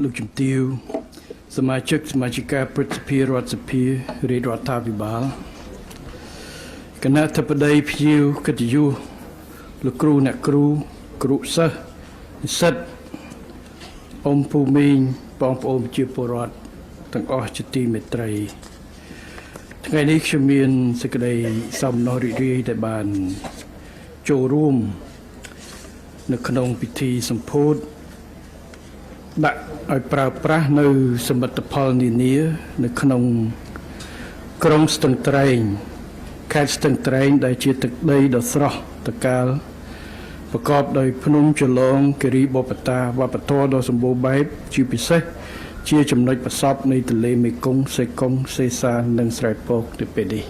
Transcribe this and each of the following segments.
លោកជំទាវសមាជិកសមាជិកាព្រឹទ្ធសភារដ្ឋសភារាជរដ្ឋាភិបាលគណៈអធិបតីភ្ញៀវកិត្តិយសលោកគ្រូអ្នកគ្រូគ្រូសិស្សនិស្សិតអ៊ំពូមីងបងប្អូនប្រជាពលរដ្ឋទាំងអស់ជាទីមេត្រីថ្ងៃនេះខ្ញុំមានសេចក្តីសំណររីករាយដែលបានចូលរួមនៅក្នុងពិធីសម្ពោធដាក់ឲ្យប្រើប្រាស់នៅសមិទ្ធផលនានានៅក្នុងក្រុងស្ទឹងត្រែងខេត្តស្ទឹងត្រែងដែលជាទឹកដីដ៏ស្រស់ត្រកាលប្រកបដោយភ្នំចលងគិរីបបតាវប្បធម៌ដ៏សម្បូរបែបជាពិសេសជាចំណុចប្រសពនៃទន្លេមេគង្គសេកុងសេសាននិងស្រែពកទៅពេលនេះ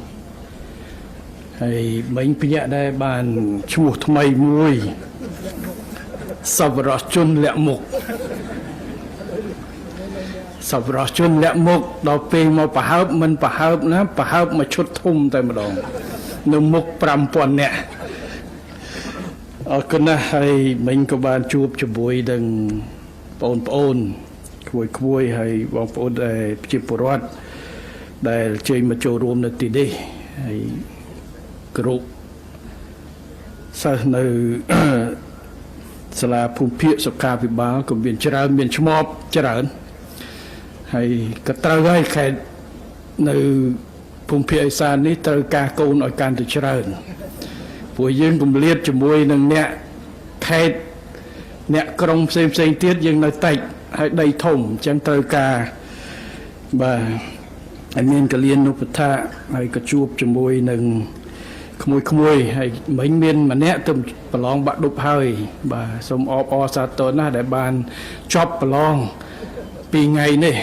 ហើយមិញភ្នាក់ដែរបានឈ្មោះថ្មីមួយសប្បុរសជនលាក់មុខសប្បុរសជនលាក់មុខដល់ពេលមកប្រហើបមិនប្រហើបណាប្រហើបមកឈុតធំតែម្ដងនៅមុខ 5000 នាក់អរគុណណាស់ហើយមិញក៏បានជួបជាមួយនឹងបងប្អូនក្មួយហើយបងប្អូនដែលជាពលរដ្ឋដែលជើញមកចូលរួមនៅទីនេះហើយគ្រប់សិស្សនៅសាលាភូមិភាគសុខាភិបាលក៏មានច្រើនមានឈ្មោះច្រើនហើយក៏ត្រូវហើយខេត្តនៅភូមិភាគឦសាននេះត្រូវការកូនឲ្យកាន់តែច្រើនព្រោះយើងគម្លាតជាមួយនឹងអ្នកខេត្តអ្នកក្រុងផ្សេងទៀតយើងនៅតិចហើយដីធំអញ្ចឹងត្រូវការបាទហើយមានកលៀននុបដ្ឋាហើយក៏ជួបជាមួយនឹងក្មួយហើយមិញមានម្នាក់ទៅប្រឡងបាក់ឌុបហើយបាទសូមអបអរសាទរណាស់ដែលបានចប់ប្រឡង2ថ្ងៃនេះ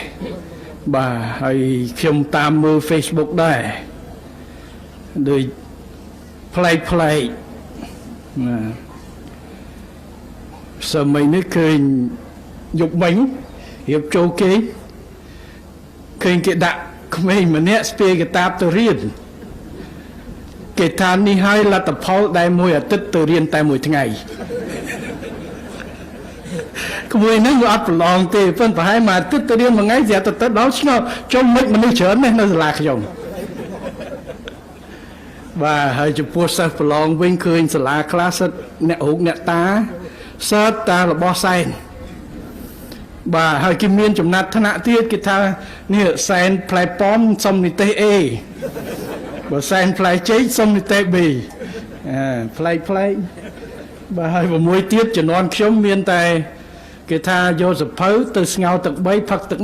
បាទហើយខ្ញុំតាមមើល Facebook ដែរដូចប្លែកណាសម័យនេះឃើញយប់មិញរៀបចូលគេឃើញគេដាក់ក្មេងម្នាក់ស្ពាយកាតាបទៅរៀនគេថានេះហើយលទ្ធផលដែលមួយអាទិត្យទៅរៀនតែមួយថ្ងៃក្មួយហ្នឹងវាអត់ប្រឡងទេប៉ុន្តែប្រហែលមួយអាទិត្យទៅរៀនមួយថ្ងៃស្រាប់តែទៅដល់ឆ្ងល់ចុំមិនមនុស្សច្រើនណាស់នៅសាលាខ្ញុំបាទហើយចំពោះសិស្សប្រឡងវិញឃើញសាលាខ្លះសិតអ្នករូបអ្នកតាសិតតារបស់សែនបាទហើយគេមានចំណាត់ថ្នាក់ទៀតគេថានេះសែនផ្លែប៉ោមសុំនិទេស A បើសែនផ្លែចេកសុំនិទេស B ផ្លែបាទហើយ6ទៀតជំនាន់ខ្ញុំមានតែគេថាយកសភៅទៅស្ងោរទឹក3ផឹកទឹក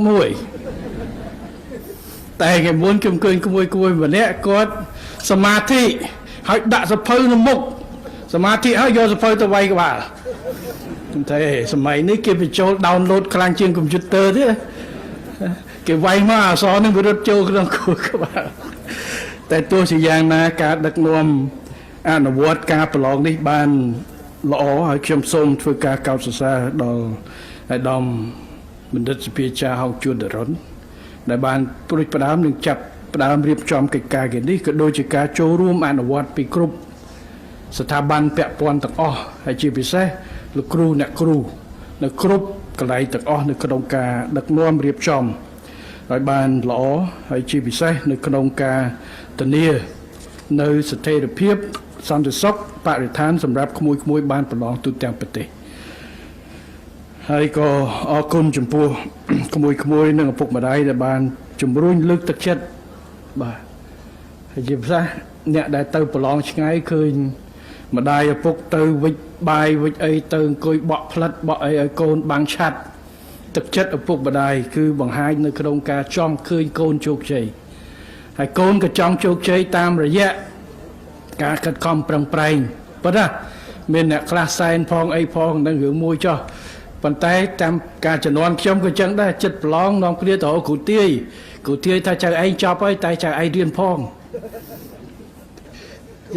1តែគេមុនខ្ញុំឃើញក្មួយម្នាក់គាត់សមាធិហើយដាក់សភៅនៅមុខសមាធិហើយយកសភៅទៅវាយក្បាលតែសម័យនេះគេបញ្ចូល download ខ្លាំងជាងកុំព្យូទ័រទៀតគេវាយមកអក្សរនឹងវារត់ចូលក្នុងខួរក្បាលតែទោះជាយ៉ាងណាការដឹកនាំអនុវត្តការប្រឡងនេះបានល្អហើយខ្ញុំសូមធ្វើការកោតសរសើរដល់អាដាមបណ្ឌិតសភាចាហុកជួនដរុនដែលបានព្រួយផ្ដើមនឹងចាប់ផ្ដើមរៀបចំកិច្ចការនេះក៏ដូចជាការចូលរួមអនុវត្តពីគ្រប់ស្ថាប័នពាក់ព័ន្ធទាំងអស់ហើយជាពិសេសលោកគ្រូអ្នកគ្រូនៅគ្រប់កន្លែងទាំងអស់នៅក្នុងការដឹកនាំរៀបចំឲ្យបានល្អហើយជាពិសេសនៅក្នុងការធានានៅស្ថិរភាពសន្តិសុខបរិស្ថានសម្រាប់ក្មួយបានប្រឡងទូទាំងប្រទេសហើយក៏អរគុណចំពោះក្មួយនិងឪពុកម្ដាយដែលបានជំរុញលើកទឹកចិត្តបាទហើយជាភាសាអ្នកដែលទៅប្រឡងឆ្ងាយឃើញម្ដាយឪពុកទៅវិចបាយវិចអីទៅអង្គុយបក់ផ្លិតបក់អីឲ្យកូនបាំងឆាត់ទឹកចិត្តឪពុកម្ដាយគឺបង្ហាញនៅក្នុងការចង់ឃើញកូនជោគជ័យហើយកូនក៏ចង់ជោគជ័យតាមរយៈការខិតខំប្រឹងប្រែងប៉ុន្តែមានអ្នកខ្លះសែនផងអីផងនឹងរឿងមួយចោះប៉ុន្តែតាមការជំនាន់ខ្ញុំក៏ចឹងដែរចិត្តប្រឡងនាំគ្នាទៅគ្រូទាយថាចៅឯងចប់ហើយតែចៅឯងរៀនផង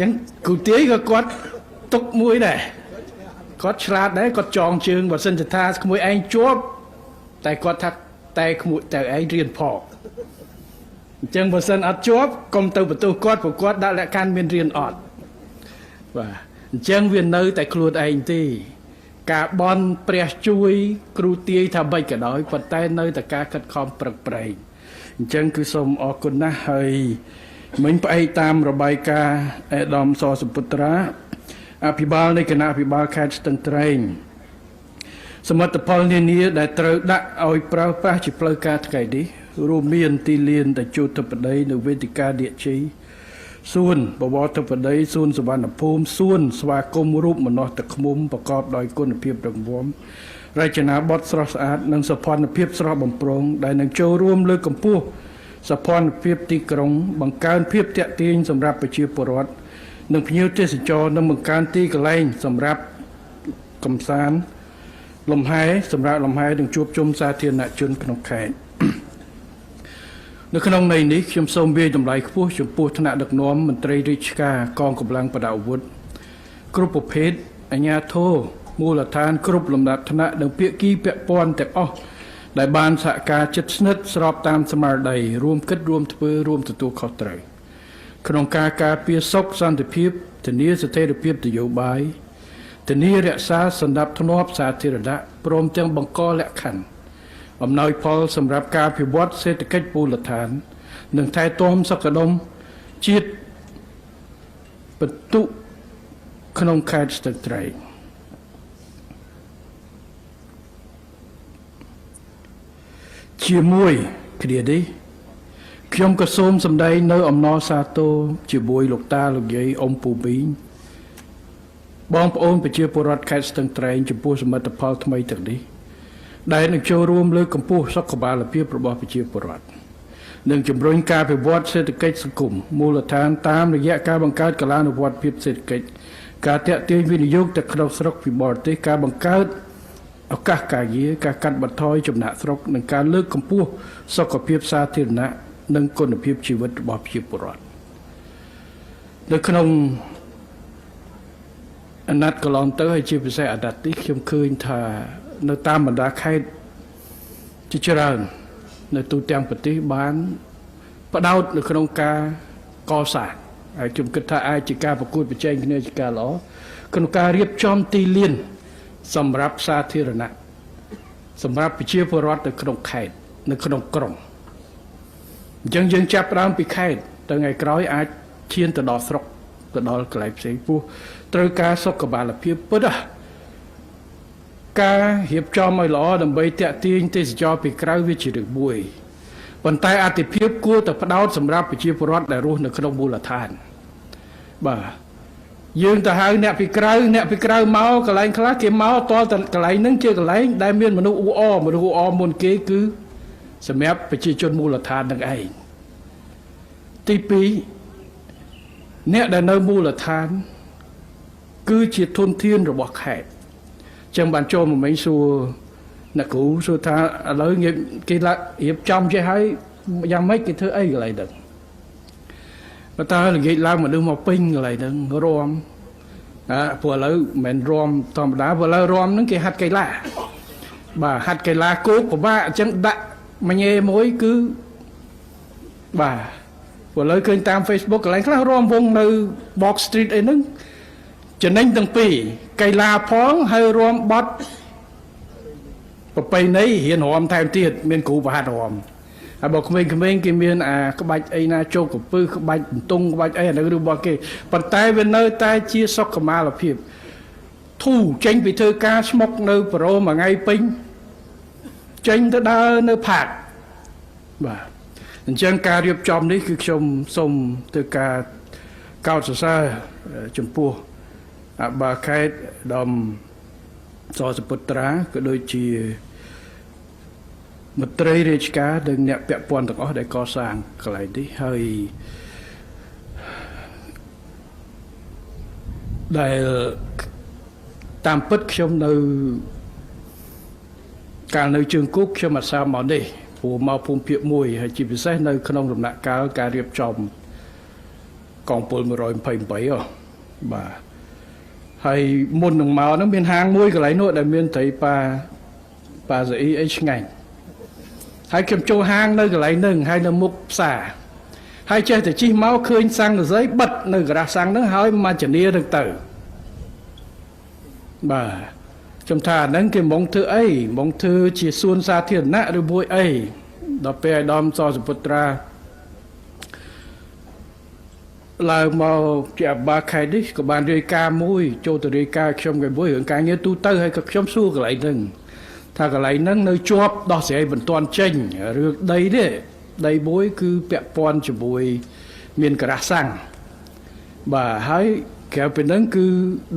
អញ្ចឹងគ្រូទាយក៏គាត់ទុកមួយដែរគាត់ឆ្លាតដែរគាត់ចងជើងបើសិនជាថាក្មួយឯងជាប់តែគាត់ថាតែក្មួយចៅឯងរៀនផងអញ្ចឹងបើសិនអត់ជាប់កុំទៅបន្ទោសគាត់ព្រោះគាត់ដាក់លក្ខខណ្ឌមានរៀនអត់បាទអញ្ចឹងវានៅតែខ្លួនឯងទេ ការបន់ព្រះជួយគ្រូទាយថាបិចក៏ដោយប៉ុន្តែនៅតែការខិតខំប្រឹកប្រែងអញ្ចឹងគឺសូមអរគុណណាស់ហើយមិញផ្អែកតាមរបាយការណ៍អេដាមសសុពុត្រាអភិបាលនៃគណៈអភិបាលខេត្តស្ទឹងត្រែងសមិទ្ធផលនានាដែលត្រូវដាក់ឲ្យប្រើប្រាស់ជាផ្លូវការថ្ងៃនេះរួមមានទីលានតេជោធិបតីនៅវេទិកាដៀកជ័យសួនបវរធិបតីសួនសវណ្ណភូមិសួនស្វាគមន៍រូបមនោទឹកឃ្មុំប្រកបដោយគុណភាពរឹងមាំរចនាបថស្រស់ស្អាតនិងសោភ័ណភាពស្រស់បំព្រងដែលនឹងចូលរួមលើកកម្ពស់សោភ័ណភាពទីក្រុងបង្កើនភាពទាក់ទាញសម្រាប់ប្រជាពលរដ្ឋនិងភ្ញៀវទេសចរនិងបង្កើនទីកន្លែងសម្រាប់កំសាន្តលំហែសម្រាប់លំហែនិងជួបជុំសាធារណជនក្នុងខេត្តនៅក្នុងន័យនេះខ្ញុំសូមវាយតម្លៃខ្ពស់ចំពោះថ្នាក់ដឹកនាំមន្ត្រីរាជការកងកម្លាំងប្រដាប់អាវុធគ្រប់ប្រភេទអាជ្ញាធរមូលដ្ឋានគ្រប់លំដាប់ថ្នាក់និងភាគីពាក់ព័ន្ធទាំងអស់ដែលបានសហការជិតស្និទ្ធស្របតាមស្មារតីរួមគិតរួមធ្វើរួមទទួលខុសត្រូវក្នុងការការពារសុខសន្តិភាពធានាស្ថិរភាពនយោបាយធានារក្សាសណ្ដាប់ធ្នាប់សាធារណៈព្រមទាំងបង្កលក្ខខណ្ឌអំណោយផលសម្រាប់ការអភិវឌ្ឍសេដ្ឋកិច្ចមូលដ្ឋាននិងថែទាំសុខដុមជាតិបន្ទុកក្នុងខេត្តស្ទឹងត្រែងជាមួយគ្នានេះខ្ញុំក៏សូមសម្ដែងនៅអំណរសាទរជាមួយលោកតាលោកយាយអ៊ំពូមីងបងប្អូនប្រជាពលរដ្ឋខេត្តស្ទឹងត្រែងចំពោះសមិទ្ធផលថ្មីទាំងនេះដែលនឹងចូលរួមលើកកម្ពស់សុខភាពរបស់ប្រជាពលរដ្ឋនិងជំរុញការអភិវឌ្ឍសេដ្ឋកិច្ចសង្គមមូលដ្ឋានតាមរយៈការបង្កើតកលានុវត្តភាពសេដ្ឋកិច្ចការទាក់ទាញវិនិយោគទៅក្នុងស្រុកពីបរទេសការបង្កើតឱកាសការងារការកាត់បន្ថយចំណាក់ស្រុកនិងការលើកកម្ពស់សុខភាពសាធារណៈនិងគុណភាពជីវិតរបស់ប្រជាពលរដ្ឋនៅក្នុងអាណត្តិកន្លងទៅហើយជាពិសេសអាណត្តិនេះខ្ញុំឃើញថានៅតាមបណ្ដាខេត្តជាច្រើននៅទូទាំងប្រទេសបានផ្ដោតនៅក្នុងការកសាងហើយខ្ញុំគិតថាអាចជាការប្រកួតប្រជែងគ្នាជាការល្អក្នុងការរៀបចំទីលានសម្រាប់សាធារណៈសម្រាប់ប្រជាពលរដ្ឋនៅក្នុងខេត្តនៅក្នុងក្រុងអញ្ចឹងយើងចាប់ផ្ដើមពីខេត្តទៅថ្ងៃក្រោយអាចឈានទៅដល់ស្រុកទៅដល់កន្លែងផ្សេងពោះត្រូវការសុខភាពពិតការរៀបចំឲ្យល្អដើម្បីតាក់ទាញទេសចរពីក្រៅវាជារឿងមួយប៉ុន្តែអតិភិបគួរតែផ្ដោតសម្រាប់ប្រជាពលរដ្ឋដែលរស់នៅក្នុងមូលដ្ឋានបាទយើងទៅហៅអ្នកពីក្រៅមកកន្លែងខ្លះគេមកតតែកន្លែងហ្នឹងជាកន្លែងដែលមានមនុស្សអ៊ូអរមុនគេគឺសម្រាប់ប្រជាជនមូលដ្ឋាននឹងឯងទី2អ្នកដែលនៅមូលដ្ឋានគឺជាធនធានរបស់ខេត្តចឹងបានចូលមកមិញសួរអ្នកគ្រូសួរថាឥឡូវគេរៀបចំចេះហើយយ៉ាងម៉េចគេធ្វើអីកន្លែងហ្នឹងបើតើល្ងាចឡើងមនុស្សមកពេញកន្លែងហ្នឹងរំព្រោះឥឡូវមិនមែនរំធម្មតាព្រោះឥឡូវរំហ្នឹងគេហាត់កីឡាបាទហាត់កីឡាគោកពិបាកអញ្ចឹងដាក់មួយញ៉េមួយគឺបាទព្រោះឥឡូវឃើញតាម Facebook កន្លែងខ្លះរំវងនៅ Box Street អីហ្នឹងចំណេញទាំងពីរកីឡាផងហើយរំបត់ប្រពៃណីរៀនរំថែមទៀតមានគ្រូប្រហាត់រំហើយបើក្មេងៗគេមានអាក្បាច់អីណាជោគកពើក្បាច់បន្ទង់ក្បាច់អីអានោះរបស់គេប៉ុន្តែវានៅតែជាសុខភាពធូរចេញពីធ្វើការស្មុកនៅប្រូមួយថ្ងៃពេញចេញទៅដើរនៅផាកបាទអញ្ចឹងការរៀបចំនេះគឺខ្ញុំសូមធ្វើការកោតសរសើរចំពោះអបាខេតដំសសពុត្រាក៏ដូចជាមន្ត្រីរាជការនិងអ្នកពាក់ព័ន្ធទាំងអស់ដែលកសាងកន្លែងនេះហើយដែលតាមពិតខ្ញុំនៅកាលនៅជើងគោកខ្ញុំអាសាមកនេះព្រោះមកភូមិភាគ1ហើយជាពិសេសនៅក្នុងដំណាក់កាលការរៀបចំកងពល128បាទហើយមុននឹងមកហ្នឹងមានហាងមួយកន្លែងនោះដែលមានត្រីប៉ាស្អ៊ីអីឆ្ងាញ់ហើយខ្ញុំចូលហាងនៅកន្លែងហ្នឹងហើយនៅមុខផ្សារហើយចេះតែជិះមកឃើញសាំងកសីបិទនៅការ៉ាសាំងហ្នឹងហើយមកជនីហ្នឹងទៅបាទ ចំថាហ្នឹងគេមកធ្វើអីមកធ្វើជាសួនសាធារណៈឬមួយអីដល់ពេលអាដាមសសុពុត្រាឡើងមកជាអបាខេត្តនេះក៏បានរាយការណ៍មួយចូលទៅរាយការណ៍ខ្ញុំគេមួយរឿងការងារទូទៅហើយក៏ខ្ញុំសួរកន្លែងហ្នឹងថាកន្លែងហ្នឹងនៅជាប់ដោះស្រាយមិនទាន់ចេញរឿងដីនេះដីមួយគឺពាក់ព័ន្ធជាមួយមានការ៉ាសាំងបាទហើយក្រៅពីហ្នឹងគឺ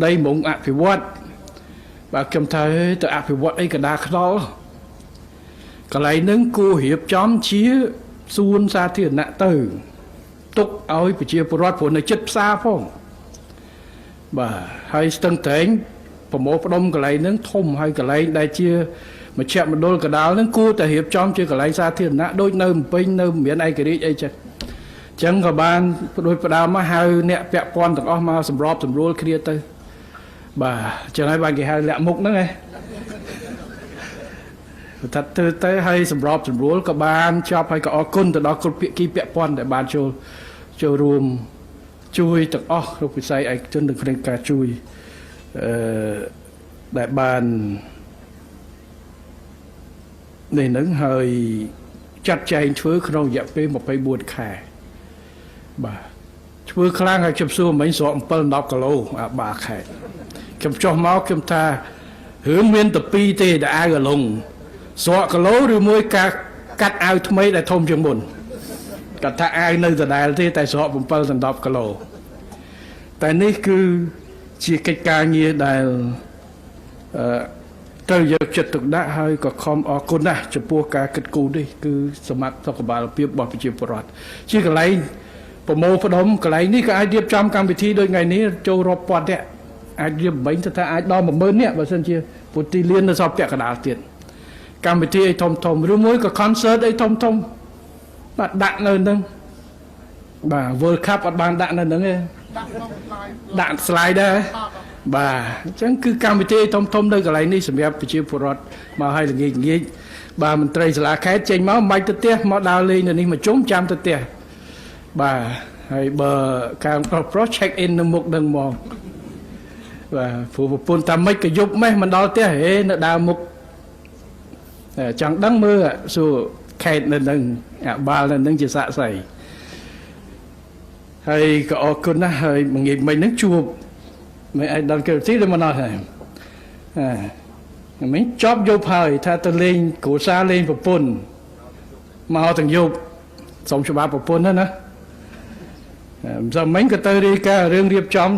ដីមុងអភិវឌ្ឍបាទខ្ញុំថាទៅអភិវឌ្ឍអីកណ្ដាលខ្នល់កន្លែងហ្នឹងគួររៀបចំជាសួនសាធារណៈទៅទុកឲ្យប្រជាពលរដ្ឋព្រោះនៅជិតផ្សារផងបាទហើយស្ទឹងត្រែងប្រមូលផ្ដុំកន្លែងហ្នឹងធំហើយកន្លែងដែលជាមជ្ឈមណ្ឌលកណ្ដាលហ្នឹងគួរតែរៀបចំជាកន្លែងសាធារណៈដូចនៅភ្នំពេញនៅមានឯករាជ្យអីចឹងអញ្ចឹងក៏បានដូចផ្ដើមមកហៅអ្នកពាក់ព័ន្ធទាំងអស់មកសម្របសម្រួលគ្នាទៅបាទអញ្ចឹងហើយបានគេហៅលាក់មុខហ្នឹងឯងថាទៅឲ្យសម្របសម្រួលក៏បានចប់ហើយក៏អរគុណទៅដល់គ្រប់ភាគីពាក់ព័ន្ធដែលបានចូលរួមជួយទាំងអស់គ្រប់វិស័យឯកជននៅក្នុងការជួយដែលបាននេះនឹងហើយចាត់ចែងធ្វើក្នុងរយៈពេល24ខែបាទធ្វើខ្លាំងហើយខ្ញុំសួរមិញស្រក7-10គីឡូអាបាខែខ្ញុំចុះមកខ្ញុំថារឿងមានតែពីរទេដែលអាវអាឡុងស្រកគីឡូឬមួយការកាត់អាវថ្មីដែលធំជាងមុនគាត់ថាអាវនៅដដែលទេតែស្រក7-10គីឡូតែនេះគឺជាកិច្ចការងារដែលត្រូវយកចិត្តទុកដាក់ហើយក៏ខំអរគុណណាស់ចំពោះការគិតគូរនេះគឺសមត្ថសុខបាលភាពរបស់ប្រជាពលរដ្ឋជាកន្លែងប្រមូលផ្ដុំកន្លែងនេះក៏អាចរៀបចំកម្មវិធីដូចថ្ងៃនេះចូលរាប់ពាន់នាក់អាចរៀបបែងថាអាចដល់10000នាក់បើសិនជាពុទ្ធទីលាននៅសពពាក់កណ្ដាលទៀតកម្មវិធីអីធំឬមួយក៏ concert អីធំបាទដាក់នៅហ្នឹងបាទ World Cup អត់បានដាក់នៅហ្នឹងទេដាក់ slide ដែរបាទអញ្ចឹងគឺកម្មវិធីធំនៅកន្លែងនេះសម្រាប់ប្រជាពលរដ្ឋមកឲ្យល្ងាចបាទមន្ត្រីសាលាខេត្តចេញមកមិនបាច់ទៅផ្ទះមកដើរលេងនៅនេះមកជុំចាំទៅផ្ទះបាទហើយបើការប្រុស check in នៅមុខនឹងមកបាទព្រោះប្រពន្ធតាម៉េចក៏យប់ម៉េះមិនដល់ផ្ទះហេនៅដើរមុខចង់ដឹងមើលសួរខេត្តនៅនឹងអាបាលនៅនឹងជាសាក់សីហើយក៏អរគុណណាស់ហើយមួយងាយមិញហ្នឹងជួបមិនអាចដល់គេទីទៅមកណោះហើយមិញចប់យប់ហើយថាទៅលេងគ្រួសារលេងប្រពន្ធមកទាំងយប់សុំច្បាប់ប្រពន្ធណាមិនសមមិញក៏ទៅរាយការណ៍រឿងរៀបចំ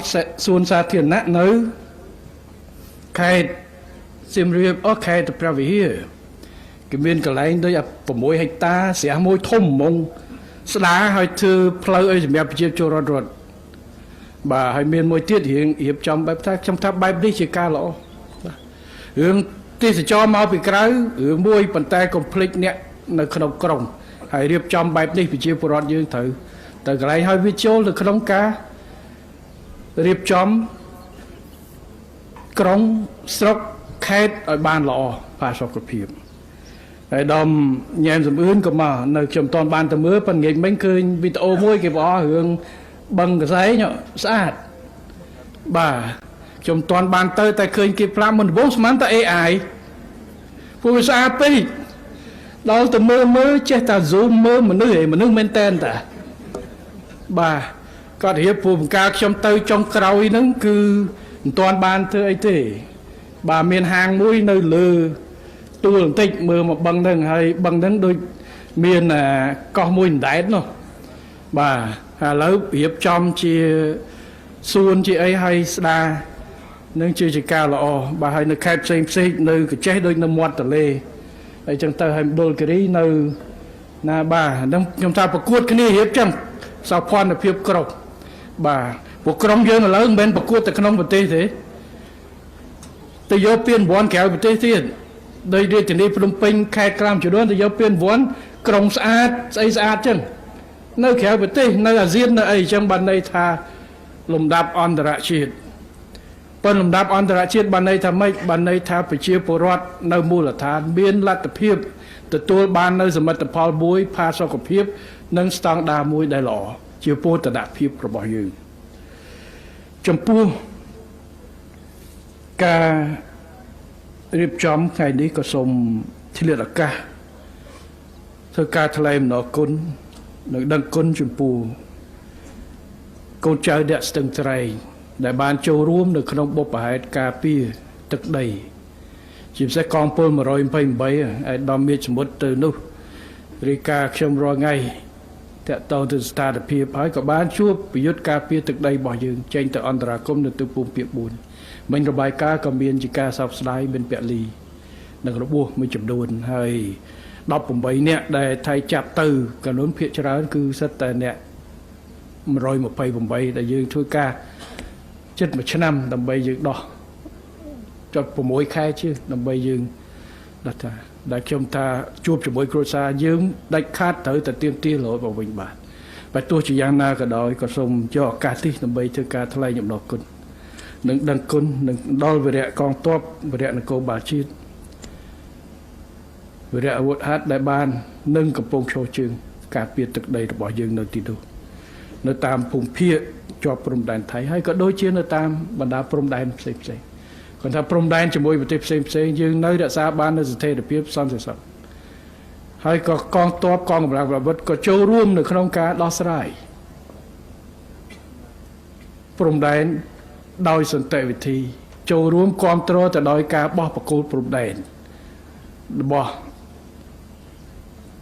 សួនសាធារណៈនៅខេត្តសៀមរាបខេត្តព្រះវិហារគេមានកន្លែងដូច6ហិកតាស្រះមួយធំហ្មងស្ដារឲ្យធ្វើផ្លូវអីសម្រាប់ប្រជាជនរត់បាទហើយមានមួយទៀតរៀបចំបែបថាខ្ញុំថាបែបនេះជាការល្អរឿងទេសចរមកពីក្រៅរឿងមួយប៉ុន្តែកុំភ្លេចអ្នកនៅក្នុងក្រុងហើយរៀបចំបែបនេះប្រជាពលរដ្ឋយើងត្រូវទៅកន្លែងឲ្យវាចូលទៅក្នុងការរៀបចំក្រុងស្រុកខេត្តឲ្យបានល្អផាសុកភាពហើយដំញ៉ែមសំអឿនក៏មកនៅខ្ញុំមិនទាន់បានទៅមើលប៉ុន្តែមិញឃើញវីដេអូមួយគេបោះរឿងបឹងកសែងស្អាតបាទខ្ញុំមិនទាន់បានទៅតែឃើញគេប្រាប់មុនដំបូងស្មានតែ AI ព្រោះវាស្អាតពេកដល់ទៅមើលចេះតែ zoom មើលមនុស្សមែនតែនតាបាទគាត់រៀបពូបង្ការខ្ញុំទៅចុងក្រោយហ្នឹងគឺមិនទាន់បានធ្វើអីទេបាទមានហាងមួយនៅលើទួលបន្តិចមើលមកបឹងហ្នឹងហើយបឹងហ្នឹងដូចមានកោះមួយអណ្ដែតនោះបាទឥឡូវរៀបចំជាសួនជាអីហើយស្ដារនឹងជាការល្អបាទហើយនៅខេត្តផ្សេងនៅកញ្ចេះដូចនៅមាត់ទន្លេហើយចឹងទៅហើយមណ្ឌលគិរីនៅណាបាទហ្នឹងខ្ញុំថាប្រកួតគ្នារៀបចឹងសោភ័ណភាពគ្រប់បាទពួកក្រុមយើងឥឡូវមិនមែនប្រកួតតែក្នុងប្រទេសទេទៅយកពានរង្វាន់ក្រៅប្រទេសទៀតដោយរាជធានីភ្នំពេញខេត្តក្រាមជំនន់ទៅយកពានរង្វាន់ក្រុងស្អាតស្អីស្អាតចឹងនៅក្រៅប្រទេសនៅអាស៊ាននៅអីចឹងបានន័យថាលំដាប់អន្តរជាតិប៉ុន្តែលំដាប់អន្តរជាតិបានន័យថាម៉េចបានន័យថាប្រជាពលរដ្ឋនៅមូលដ្ឋានមានលទ្ធភាពទទួលបាននៅសមិទ្ធផលមួយផាសុកភាពនិងស្តង់ដារមួយដែលល្អជាពោធនភាពរបស់យើងចំពោះការ រៀបចំថ្ងៃនេះក៏សូមឆ្លៀតឱកាសធ្វើការថ្លែងអំណរគុណនិងដឹងគុណចំពោះកូនចៅអ្នកស្ទឹងត្រែងដែលបានចូលរួមនៅក្នុងបុព្វហេតុការពារទឹកដីជាពិសេសកងពល128ឯកឧត្តមមាសសមុទ្រទៅនោះរាយការណ៍ខ្ញុំរាល់ថ្ងៃតកតទៅស្ថានភាពហើយក៏បានជួបប្រយុទ្ធការពារទឹកដីរបស់យើងចេញទៅអន្តរាគមន៍នៅទិសភូមិភាគ4មិញរបាយការណ៍ក៏មានជាការសោកស្ដាយមានពលីនិងរបួសមួយចំនួនហើយ18នាក់ដែលថៃចាប់ទៅកាលនោះភាគច្រើនគឺសិតតែអ្នក128ដែលយើងធ្វើការជិត1ឆ្នាំដើម្បីយើងដោះចុត6ខែជាងដើម្បីយើងដល់ថាដែលខ្ញុំថាជួបជាមួយគ្រួសារយើងដាច់ខាតត្រូវតែទៀមទារហូតមកវិញបាទបើទោះជាយ៉ាងណាក៏ដោយក៏សូមយកឱកាសនេះដើម្បីធ្វើការថ្លែងអំណរគុណនិងដឹងគុណនឹងដល់វីរៈកងទ័ពវីរៈនគរបាលជាតិវីរៈអាវុធហត្ថដែលបាននឹងកំពុងឈរជើងការពារទឹកដីរបស់យើងនៅទីនោះនៅតាមភូមិភាគជាប់ព្រំដែនថៃហើយក៏ដូចជានៅតាមបណ្ដាព្រំដែនផ្សេងៗគាត់ថាព្រំដែនជាមួយប្រទេសផ្សេងយើងនៅរក្សាបាននូវស្ថិរភាពសន្តិសុខហើយក៏កងទ័ពកងកម្លាំងប្រវត្តិក៏ចូលរួមនៅក្នុងការដោះស្រាយព្រំដែនដោយសន្តិវិធីចូលរួមគ្រប់គ្រងទៅដោយការបោះបកគោលព្រំដែនរបស់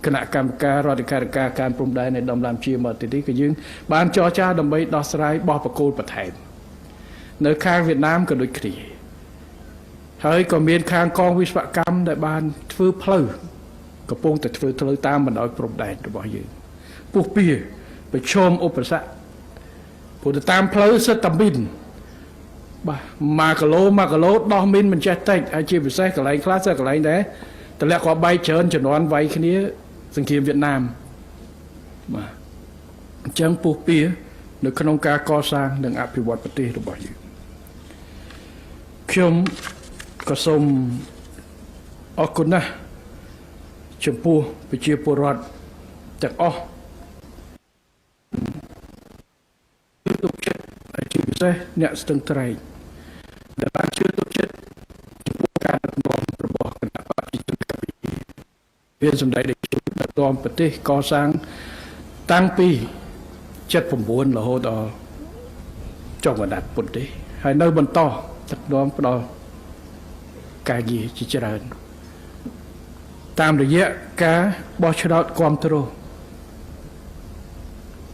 គណៈកម្មការរដ្ឋាភិបាលការព្រំដែននៃដំណាំជាមកទីនេះក៏យើងបានចរចាដើម្បីដោះស្រាយបោះបកគោលបន្ថែមនៅខាងវៀតណាមក៏ដូចគ្នាហើយក៏មានខាងកងវិស្វកម្មដែលបានធ្វើផ្លូវកំពុងតែធ្វើផ្លូវតាមបណ្ដោយព្រំដែនរបស់យើងពុះពៀប្រឈមឧបសគ្គព្រោះទៅតាមផ្លូវសិតតាមីនបាទ1គីឡូដោះមីនមិនចេះតិចហើយជាពិសេសកន្លែងខ្លះសិតកន្លែងដែរតម្លាក់គាត់បែកច្រើនជំនាន់វាយគ្នាសង្គ្រាមវៀតណាមបាទអញ្ចឹងពុះពៀនៅក្នុងការកសាងនិងអភិវឌ្ឍប្រទេសរបស់យើងខ្ញុំក៏សូមអរគុណណាស់ចំពោះប្រជាពលរដ្ឋទាំងអស់ទុកចិត្តជាពិសេសអ្នកស្ទឹងត្រែងដែលបានជឿទុកចិត្តចំពោះការដឹកនាំរបស់គណៈបព្វជិជនកម្ពុជាវាសម្ដេចដែលជួយដឹកនាំប្រទេសកសាងតាំងពី79រហូតដល់ចុងកណ្ដាលពុទ្ធទេហើយនៅបន្តដឹកនាំផ្ដល់ការងារជាច្រើនតាមរយៈការបោះឆ្នោតគាំទ្រ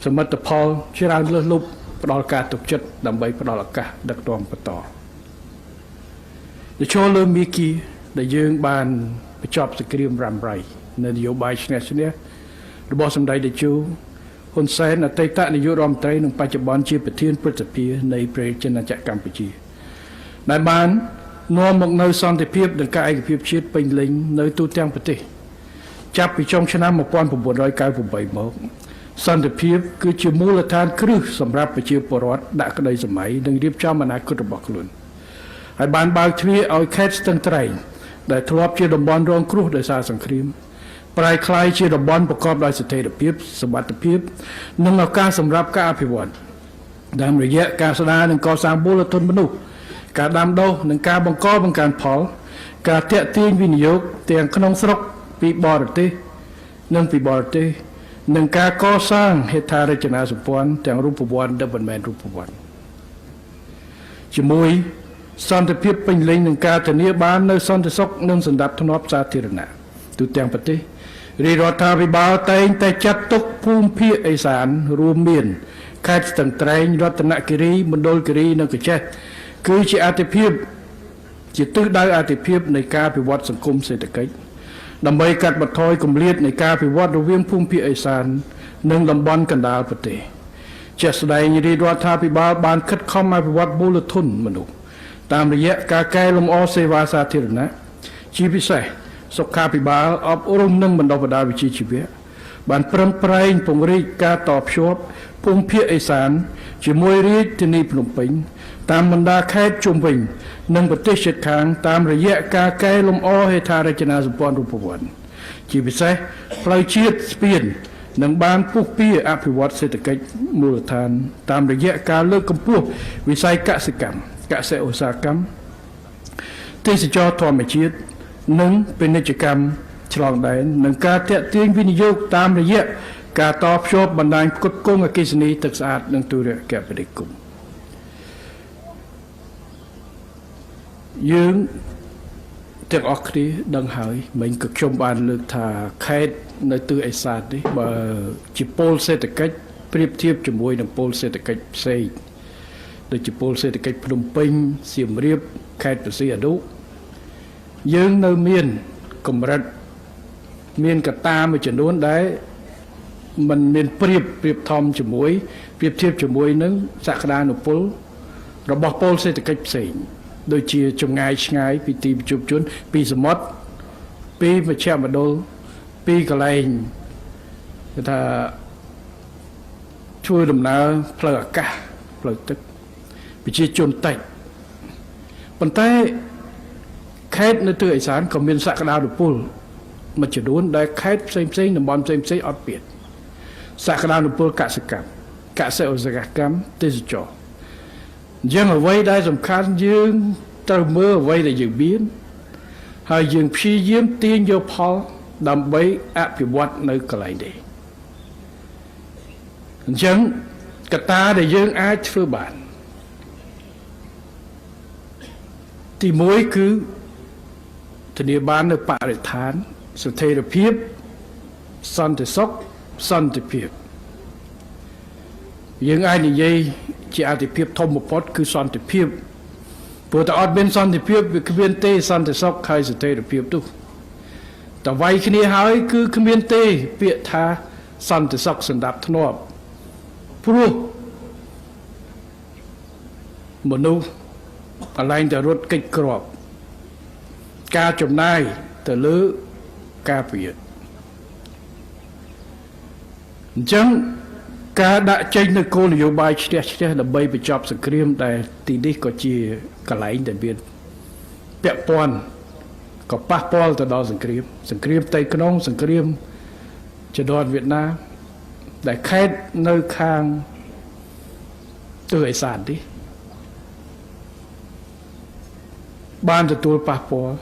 សមិទ្ធផលច្រើនលើសលប់ផ្ដល់ការទុកចិត្តដើម្បីផ្ដល់ឱកាសដឹកនាំបន្តទៅចូលលើមីគីដែលយើងបានបញ្ចប់សង្គ្រាមរ៉ាំរ៉ៃនៅនយោបាយឈ្នះរបស់សម្ដេចតេជោហ៊ុនសែនអតីតនាយករដ្ឋមន្ត្រីនិងបច្ចុប្បន្នជាប្រធានព្រឹទ្ធសភានៃប្រជាណាចក្រកម្ពុជាដែលបាននាំមកនៅសន្តិភាពនិងការឯកភាពជាតិពេញលេញនៅទូទាំងប្រទេសចាប់ពីចុងឆ្នាំ1998មកសន្តិភាពគឺជាមូលដ្ឋានគ្រឹះសម្រាប់ប្រជាពលរដ្ឋដាក់ក្តីសម័យនិងរៀបចំអនាគតរបស់ខ្លួនហើយបានបើកទ្វារឲ្យខេត្តស្ទឹងត្រែងដែលធ្លាប់ជាតំបន់រងគ្រោះដោយសារសង្គ្រាមប្រែក្លាយជាតំបន់ប្រកបដោយស្ថិរភាពសុវត្ថិភាពនិងឱកាសសម្រាប់ការអភិវឌ្ឍតាមរយៈការស្ដារនិងកសាងមូលធនមនុស្សការដាំដុះនិងការបង្កើនផលការទាក់ទាញវិនិយោគទាំងក្នុងស្រុកពីបរទេសនិងពីបរទេសនិងការកសាងហេដ្ឋារចនាសម្ព័ន្ធទាំងរូបវន្តនិងមិនមែនរូបវន្តជាមួយសន្តិភាពពេញលេញនឹងការធានាបាននៅសន្តិសុខនិងសណ្ដាប់ធ្នាប់សាធារណៈទូទាំងប្រទេសរាជរដ្ឋាភិបាលតែងតែចាត់ទុកភូមិភាគឦសានរួមមានខេត្តស្ទឹងត្រែងរតនគិរីមណ្ឌលគិរីនិងកញ្ចេះគឺជាអាទិភាពជាទិសដៅអាទិភាពនៃការអភិវឌ្ឍសង្គមសេដ្ឋកិច្ចដើម្បីកាត់បន្ថយគម្លាតនៃការអភិវឌ្ឍរវាងភូមិភាគឦសាននិងតំបន់កណ្ដាលប្រទេសជាក់ស្ដែងរាជរដ្ឋាភិបាលបានខិតខំអភិវឌ្ឍមូលធនមនុស្សតាមរយៈការកែលម្អសេវាសាធារណៈជាពិសេសសុខាភិបាលអប់រំនិងបណ្ដុះបណ្ដាលវិជ្ជាជីវៈបានប្រឹងប្រែងពង្រីកការតភ្ជាប់ភូមិភាគឦសានជាមួយរាជធានីភ្នំពេញតាមបណ្ដាខេត្តជុំវិញនិងប្រទេសជិតខាងតាមរយៈការកែលម្អហេដ្ឋារចនាសម្ព័ន្ធរូបវន្តជាពិសេសផ្លូវជាតិស្ពាននិងបានពុះពៀអភិវឌ្ឍសេដ្ឋកិច្ចមូលដ្ឋានតាមរយៈការលើកកម្ពស់វិស័យកសិកម្មកសិឧស្សាហកម្ម ទេសចរធម្មជាតិនិងពាណិជ្ជកម្មឆ្លងដែននិងការទាក់ទាញវិនិយោគតាមរយៈការតភ្ជាប់បណ្ដាញផ្គត់ផ្គង់អគ្គិសនីទឹកស្អាតនិងទូរគមនាគមន៍យើងទាំងអស់គ្នាដឹងហើយមិញក៏ខ្ញុំបានលើកថាខេត្តនៅទិសឦសាននេះបើជាពលសេដ្ឋកិច្ចប្រៀបធៀបជាមួយនឹងពលសេដ្ឋកិច្ចផ្សេងដូចជាពលសេដ្ឋកិច្ចភ្នំពេញសៀមរាបខេត្តព្រះសីហនុយើងនៅមានកម្រិតមានកត្តាមួយចំនួនដែលมันមានប្រៀបធំជាមួយប្រៀបធៀបជាមួយនឹងសក្តានុពលរបស់ពលសេដ្ឋកិច្ចផ្សេងដូចជាចម្ងាយឆ្ងាយពីទីប្រជុំជនពីសមុទ្រពីមជ្ឈមណ្ឌលពីកន្លែងគេថាធ្វើដំណើរផ្លូវអាកាសផ្លូវទឹកប្រជាជនតិចប៉ុន្តែខេត្តនៅទិសឦសានក៏មានសក្តានុពលមួយចំនួនដែលខេត្តផ្សេងតំបន់ផ្សេងអត់មានសក្តានុពលកសិកម្មកសិឧស្សាហកម្មទេសចរអញ្ចឹងអ្វីដែលសំខាន់យើងត្រូវមើលអ្វីដែលយើងមានហើយយើងព្យាយាមទាញយកផលដើម្បីអភិវឌ្ឍនៅកន្លែងនេះអញ្ចឹងកត្តាដែលយើងអាចធ្វើបានទី1គឺធានាបាននៅបរិស្ថានស្ថិរភាពសន្តិសុខសន្តិភាពយើងអាចនិយាយជាអតិភិបធំបំផុតគឺសន្តិភាពព្រោះតែអត់មានសន្តិភាពវាគ្មានទេសន្តិសុខហើយស្ថិរភាពនោះតែវាយគ្នាហើយគឺគ្មានទេពាក្យថាសន្តិសុខសណ្ដាប់ធ្នាប់ព្រោះមនុស្សកន្លែងតែរត់កិច្ចក្របការចំណាយទៅលើការប្រយុទ្ធអញ្ចឹងការដាក់ចេញនូវគោលនយោបាយឈ្នះដើម្បីបញ្ចប់សង្គ្រាមដែលទីនេះក៏ជាកន្លែងដែលមានពាក់ព័ន្ធក៏ប៉ះពាល់ទៅដល់សង្គ្រាមផ្ទៃក្នុងសង្គ្រាមជដនវៀតណាមដែលខេត្តនៅខាងទិសឦសាននេះបានទទួលប៉ះពាល់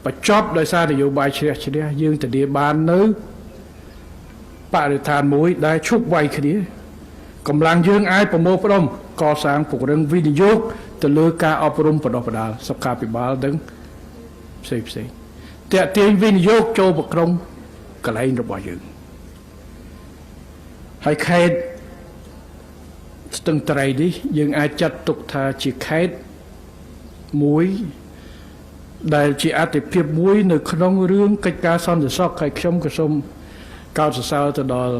បញ្ចប់ដោយសារនយោបាយឈ្នះយើងធានាបាននៅបរិស្ថានមួយដែលឈប់វាយគ្នាកម្លាំងយើងអាចប្រមូលផ្ដុំកសាងពង្រឹងវិនិយោគទៅលើការអប់រំបណ្ដុះបណ្ដាលសុខាភិបាលនិងផ្សេងតាក់ទាញវិនិយោគចូលប្រក្រុមកន្លែងរបស់យើងហើយខេត្តស្ទឹងត្រែងនេះយើងអាចចាត់ទុកថាជាខេត្តមួយដែលជាអតិភិបមួយនៅក្នុងរឿងកិច្ចការសន្តិសុខហើយខ្ញុំក៏សូមកោតសរសើរទៅដល់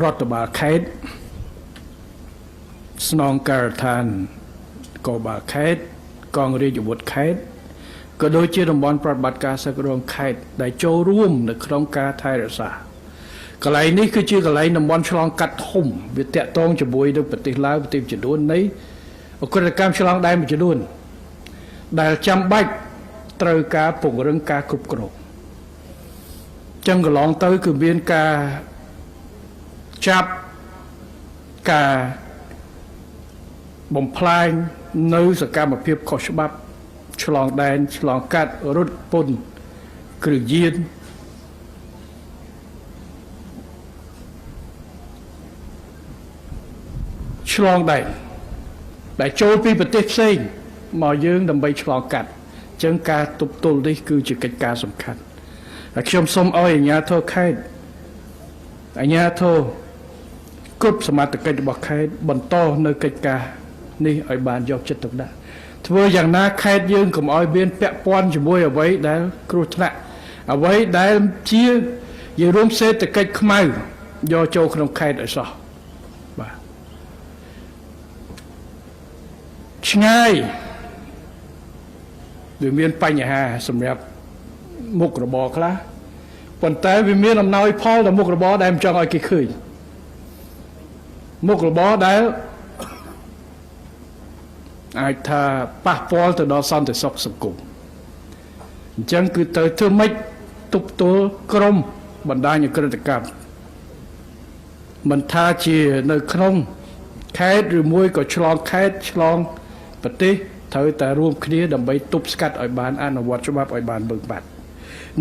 រដ្ឋបាលខេត្តស្នងការដ្ឋានកោបាលខេត្តកងរាជអាវុធខេត្តក៏ដូចជាតំបន់ប្រតិបត្តិការសឹករងខេត្តដែលចូលរួមនៅក្នុងការថែរក្សាកន្លែងនេះគឺជាកន្លែងតំបន់ឆ្លងកាត់ធំវាតាក់ទងជាមួយនឹងប្រទេសឡាវប្រទេសចំនួននៃអក្រិតកម្មឆ្លងដែនមួយចំនួនដែលចាំបាច់ត្រូវការពង្រឹងការគ្រប់គ្រងចឹងកន្លងទៅគឺមានការចាប់ការបំផ្លាញនៅសកម្មភាពខុសច្បាប់ឆ្លងដែនឆ្លងកាត់រត់ពន្ធគ្រឿងញៀនឆ្លងដែនដែលចូលពីប្រទេសផ្សេងមកយើងដើម្បីឆ្លងកាត់អញ្ចឹងការទប់ទល់នេះគឺជាកិច្ចការសំខាន់ហើយខ្ញុំសូមឲ្យអាជ្ញាធរខេត្តអាជ្ញាធរគ្រប់សមត្ថកិច្ចរបស់ខេត្តបន្តនៅកិច្ចការនេះឲ្យបានយកចិត្តទុកដាក់ធ្វើយ៉ាងណាខេត្តយើងកុំឲ្យមានពាក់ព័ន្ធជាមួយអ្វីដែលគ្រោះថ្នាក់អ្វីដែលជាយើងរួមសេដ្ឋកិច្ចខ្មៅយកចូលក្នុងខេត្តឲ្យសោះបាទឆ្ងាយវាមានបញ្ហាសម្រាប់មុខរបរខ្លះប៉ុន្តែវាមានអំណោយផលដល់មុខរបរដែលមិនចង់ឲ្យគេឃើញមុខរបរដែលអាចថាប៉ះពាល់ទៅដល់សន្តិសុខសង្គមអញ្ចឹងគឺទៅធ្វើម៉េចទប់ទល់ក្រមបណ្ដាញអក្រិតកម្មមិនថាជានៅក្នុង ខេត្តឬមួយក៏ឆ្លងខេត្តឆ្លងប្រទេសត្រូវតែរួមគ្នាដើម្បីទប់ស្កាត់ឲ្យបានអនុវត្តច្បាប់ឲ្យបានបឹងបាត់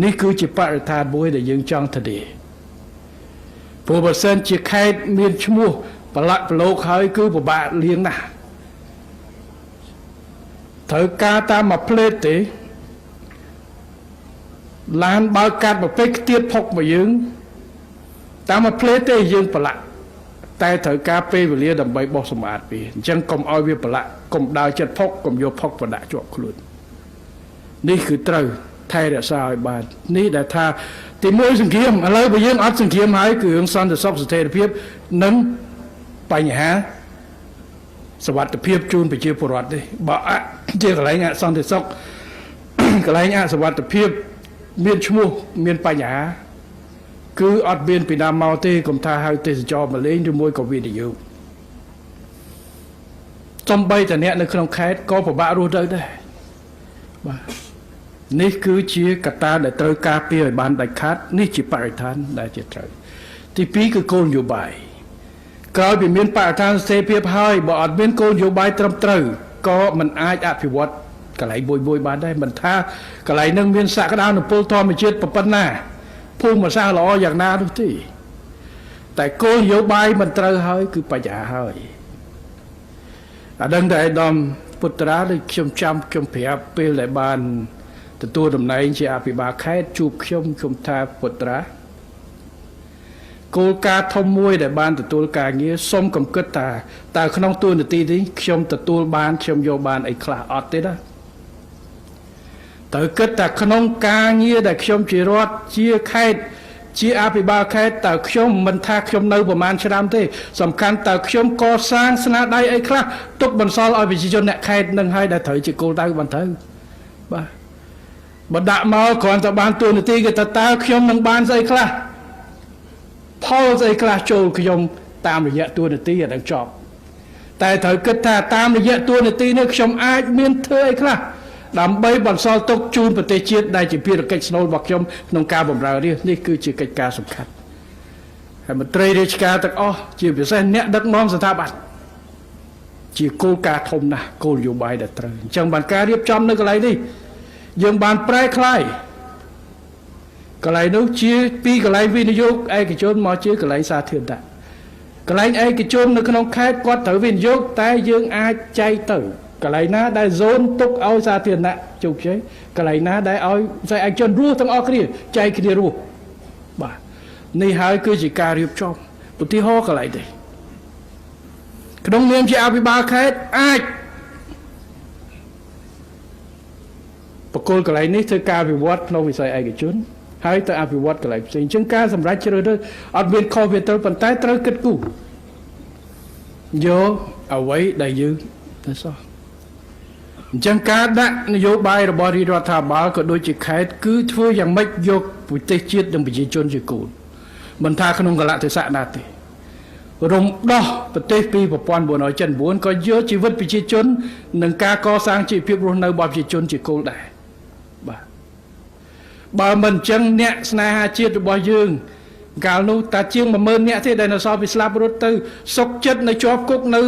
នេះគឺជាបរិស្ថានមួយដែលយើងចង់ធានាព្រោះបើសិនជាខេត្តមានឈ្មោះប្រឡាក់ប្រឡូកហើយគឺពិបាកលៀងណាស់ត្រូវការតាមមួយផ្លេតទេឡានបើកកាត់មួយពេកខ្ទាតផុកមកយើងតាមមួយផ្លេតទេយើងប្រឡាក់តែត្រូវការពេលវេលាដើម្បីបោះសម្អាតវាអញ្ចឹងកុំឲ្យវាប្រឡាក់កុំដើរចិត្តផុកកុំយកផុកប្រដាក់ជាប់ខ្លួននេះគឺត្រូវថែរក្សាឲ្យបាននេះដែលថាទីមួយសង្គ្រាមឥឡូវបើយើងអត់សង្គ្រាមហើយគឺរឿងសន្តិសុខស្ថិរភាពនិងបញ្ហាសុវត្ថិភាពជូនប្រជាពលរដ្ឋទេបើជាកន្លែងអសន្តិសុខកន្លែងអសុវត្ថិភាពមានឈ្មោះមានបញ្ហាគឺអត់មានពីណាមកទេកុំថាហៅទេសចរមកលេងឬមួយក៏វិនិយោគសំបីតអ្នកនៅក្នុងខេត្តក៏ពិបាករស់ទៅដែរបាទនេះគឺជាកត្តាដែលត្រូវការពារឲ្យបានដាច់ខាតនេះជាបរិស្ថានដែលជាត្រូវទី2គឺគោលនយោបាយក្រោយពីមានបរិស្ថានស្ថិរភាពហើយបើអត់មានគោលនយោបាយត្រឹមត្រូវក៏មិនអាចអភិវឌ្ឍកន្លែងមួយបានដែរមិនថាកន្លែងនឹងមានសក្តានុពលធម្មជាតិប៉ុណ្ណាភូមិសាស្ត្រល្អយ៉ាងណានោះទេតែគោលនយោបាយមិនត្រូវហើយគឺបញ្ហាហើយអាដឹងតែឯកឧត្តមពុត្រាដូចខ្ញុំប្រាប់ពេលដែលបានទទួលតំណែងជាអភិបាលខេត្តជួបខ្ញុំថាពុត្រាគោលការណ៍ធំមួយដែលបានទទួលការងារសូមកំគិតថាតើក្នុងទួលនីតិនេះខ្ញុំទទួលបានខ្ញុំយកបានអីខ្លះអត់ទេណាត្រូវគិតថាក្នុងការងារដែលខ្ញុំជារដ្ឋជាខេត្តជាអភិបាលខេត្តតើខ្ញុំមិនថាខ្ញុំនៅប្រហែលឆ្នាំទេសំខាន់តើខ្ញុំកសាងស្នាដៃអីខ្លះទុកបន្សល់ឲ្យប្រជាជនអ្នកខេត្តនឹងឲ្យដែលត្រូវជាគោលដៅបានត្រូវបាទបើដាក់មកគ្រាន់តែបានទួលនីតិគេតើខ្ញុំនឹងបានស្អីខ្លះផលស្អីខ្លះចូលខ្ញុំតាមរយៈទួលនីតិឲ្យដល់ចប់តែត្រូវគិតថាតាមរយៈទួលនីតិនេះខ្ញុំអាចមានធ្វើអីខ្លះដើម្បីបន្សល់ទុកជូនប្រទេសជាតិដែលជាភារកិច្ចស្នូលរបស់ខ្ញុំក្នុងការបម្រើនេះគឺជាកិច្ចការសំខាន់ហើយមន្ត្រីរាជការទាំងអស់ជាពិសេសអ្នកដឹកនាំស្ថាប័នជាគោលការណ៍ធំណាស់គោលនយោបាយដែលត្រូវអញ្ចឹងបានការរៀបចំនៅកន្លែងនេះយើងបានប្រែក្លាយកន្លែងនោះជាពីកន្លែងវិនិយោគឯកជនមកជាកន្លែងសាធារណៈកន្លែងឯកជននៅក្នុងខេត្តគាត់ត្រូវវិនិយោគតែយើងអាចចែកទៅកន្លែងណាដែលហ្សូនទុកឲ្យសាធារណៈជោគជ័យកន្លែងណាដែលឲ្យផ្សេងឯកជនរស់ទាំងអស់គ្នាចែកគ្នារស់បាទនេះហើយគឺជាការរៀបចំឧទាហរណ៍កន្លែងនេះក្នុងនាមជាអភិបាលខេត្តអាចបកគលកន្លែងនេះធ្វើការវិវត្តក្នុងវិស័យឯកជនហើយទៅអភិវឌ្ឍកន្លែងផ្សេងអញ្ចឹងការសម្រេចជ្រើសរើសអត់មានខុសវាត្រូវប៉ុន្តែត្រូវគិតគូរយកអ្វីដែលយើងទៅសោះអញ្ចឹងការដាក់នយោបាយរបស់រាជរដ្ឋាភិបាលក៏ដូចជាខេត្តគឺធ្វើយ៉ាងម៉េចយកប្រទេសជាតិនិងប្រជាជនជាគោលមិនថាក្នុងកលៈទេសៈណាទេរំដោះប្រទេសពី1979ក៏យកជីវិតប្រជាជននិងការកសាងជីវភាពរស់នៅរបស់ប្រជាជនជាគោលដែរបាទបើមិនអញ្ចឹងអ្នកស្នេហាជាតិរបស់យើងកាលនោះតាជាង10000នាក់ទេដែលនៅសល់ពីស្លាប់រត់ទៅសុកចិត្តនៅជាប់គុកនៅ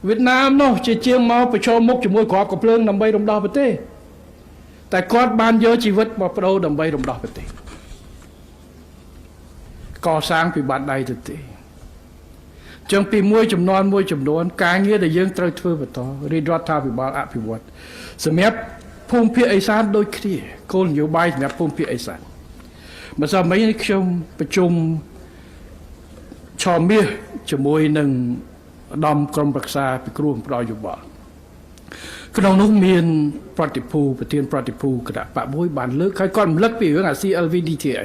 វៀតណាមនោះជាងមកប្រឈមមុខជាមួយក្របកំភ្លើងដើម្បីរំដោះប្រទេសតែគាត់បានយកជីវិតមកបដូរដើម្បីរំដោះប្រទេសកសាងពីបាតដៃទៅទេចឹងពីមួយចំនួនការងារដែលយើងត្រូវធ្វើបន្តរាជរដ្ឋាភិបាលអភិវឌ្ឍសម្រាប់ភូមិភាគឦសានដូចគ្នាគោលនយោបាយសម្រាប់ភូមិភាគឦសានម្សិលមិញនេះខ្ញុំប្រជុំឆមាសជាមួយនឹងឧត្តមក្រុមប្រឹក្សាពិគ្រោះផ្ដល់យោបល់ក្នុងនោះមានប្រតិភូប្រធានប្រតិភូគណៈបកមួយបានលើកហើយគាត់រំលឹកពីរឿងអា CLVDTA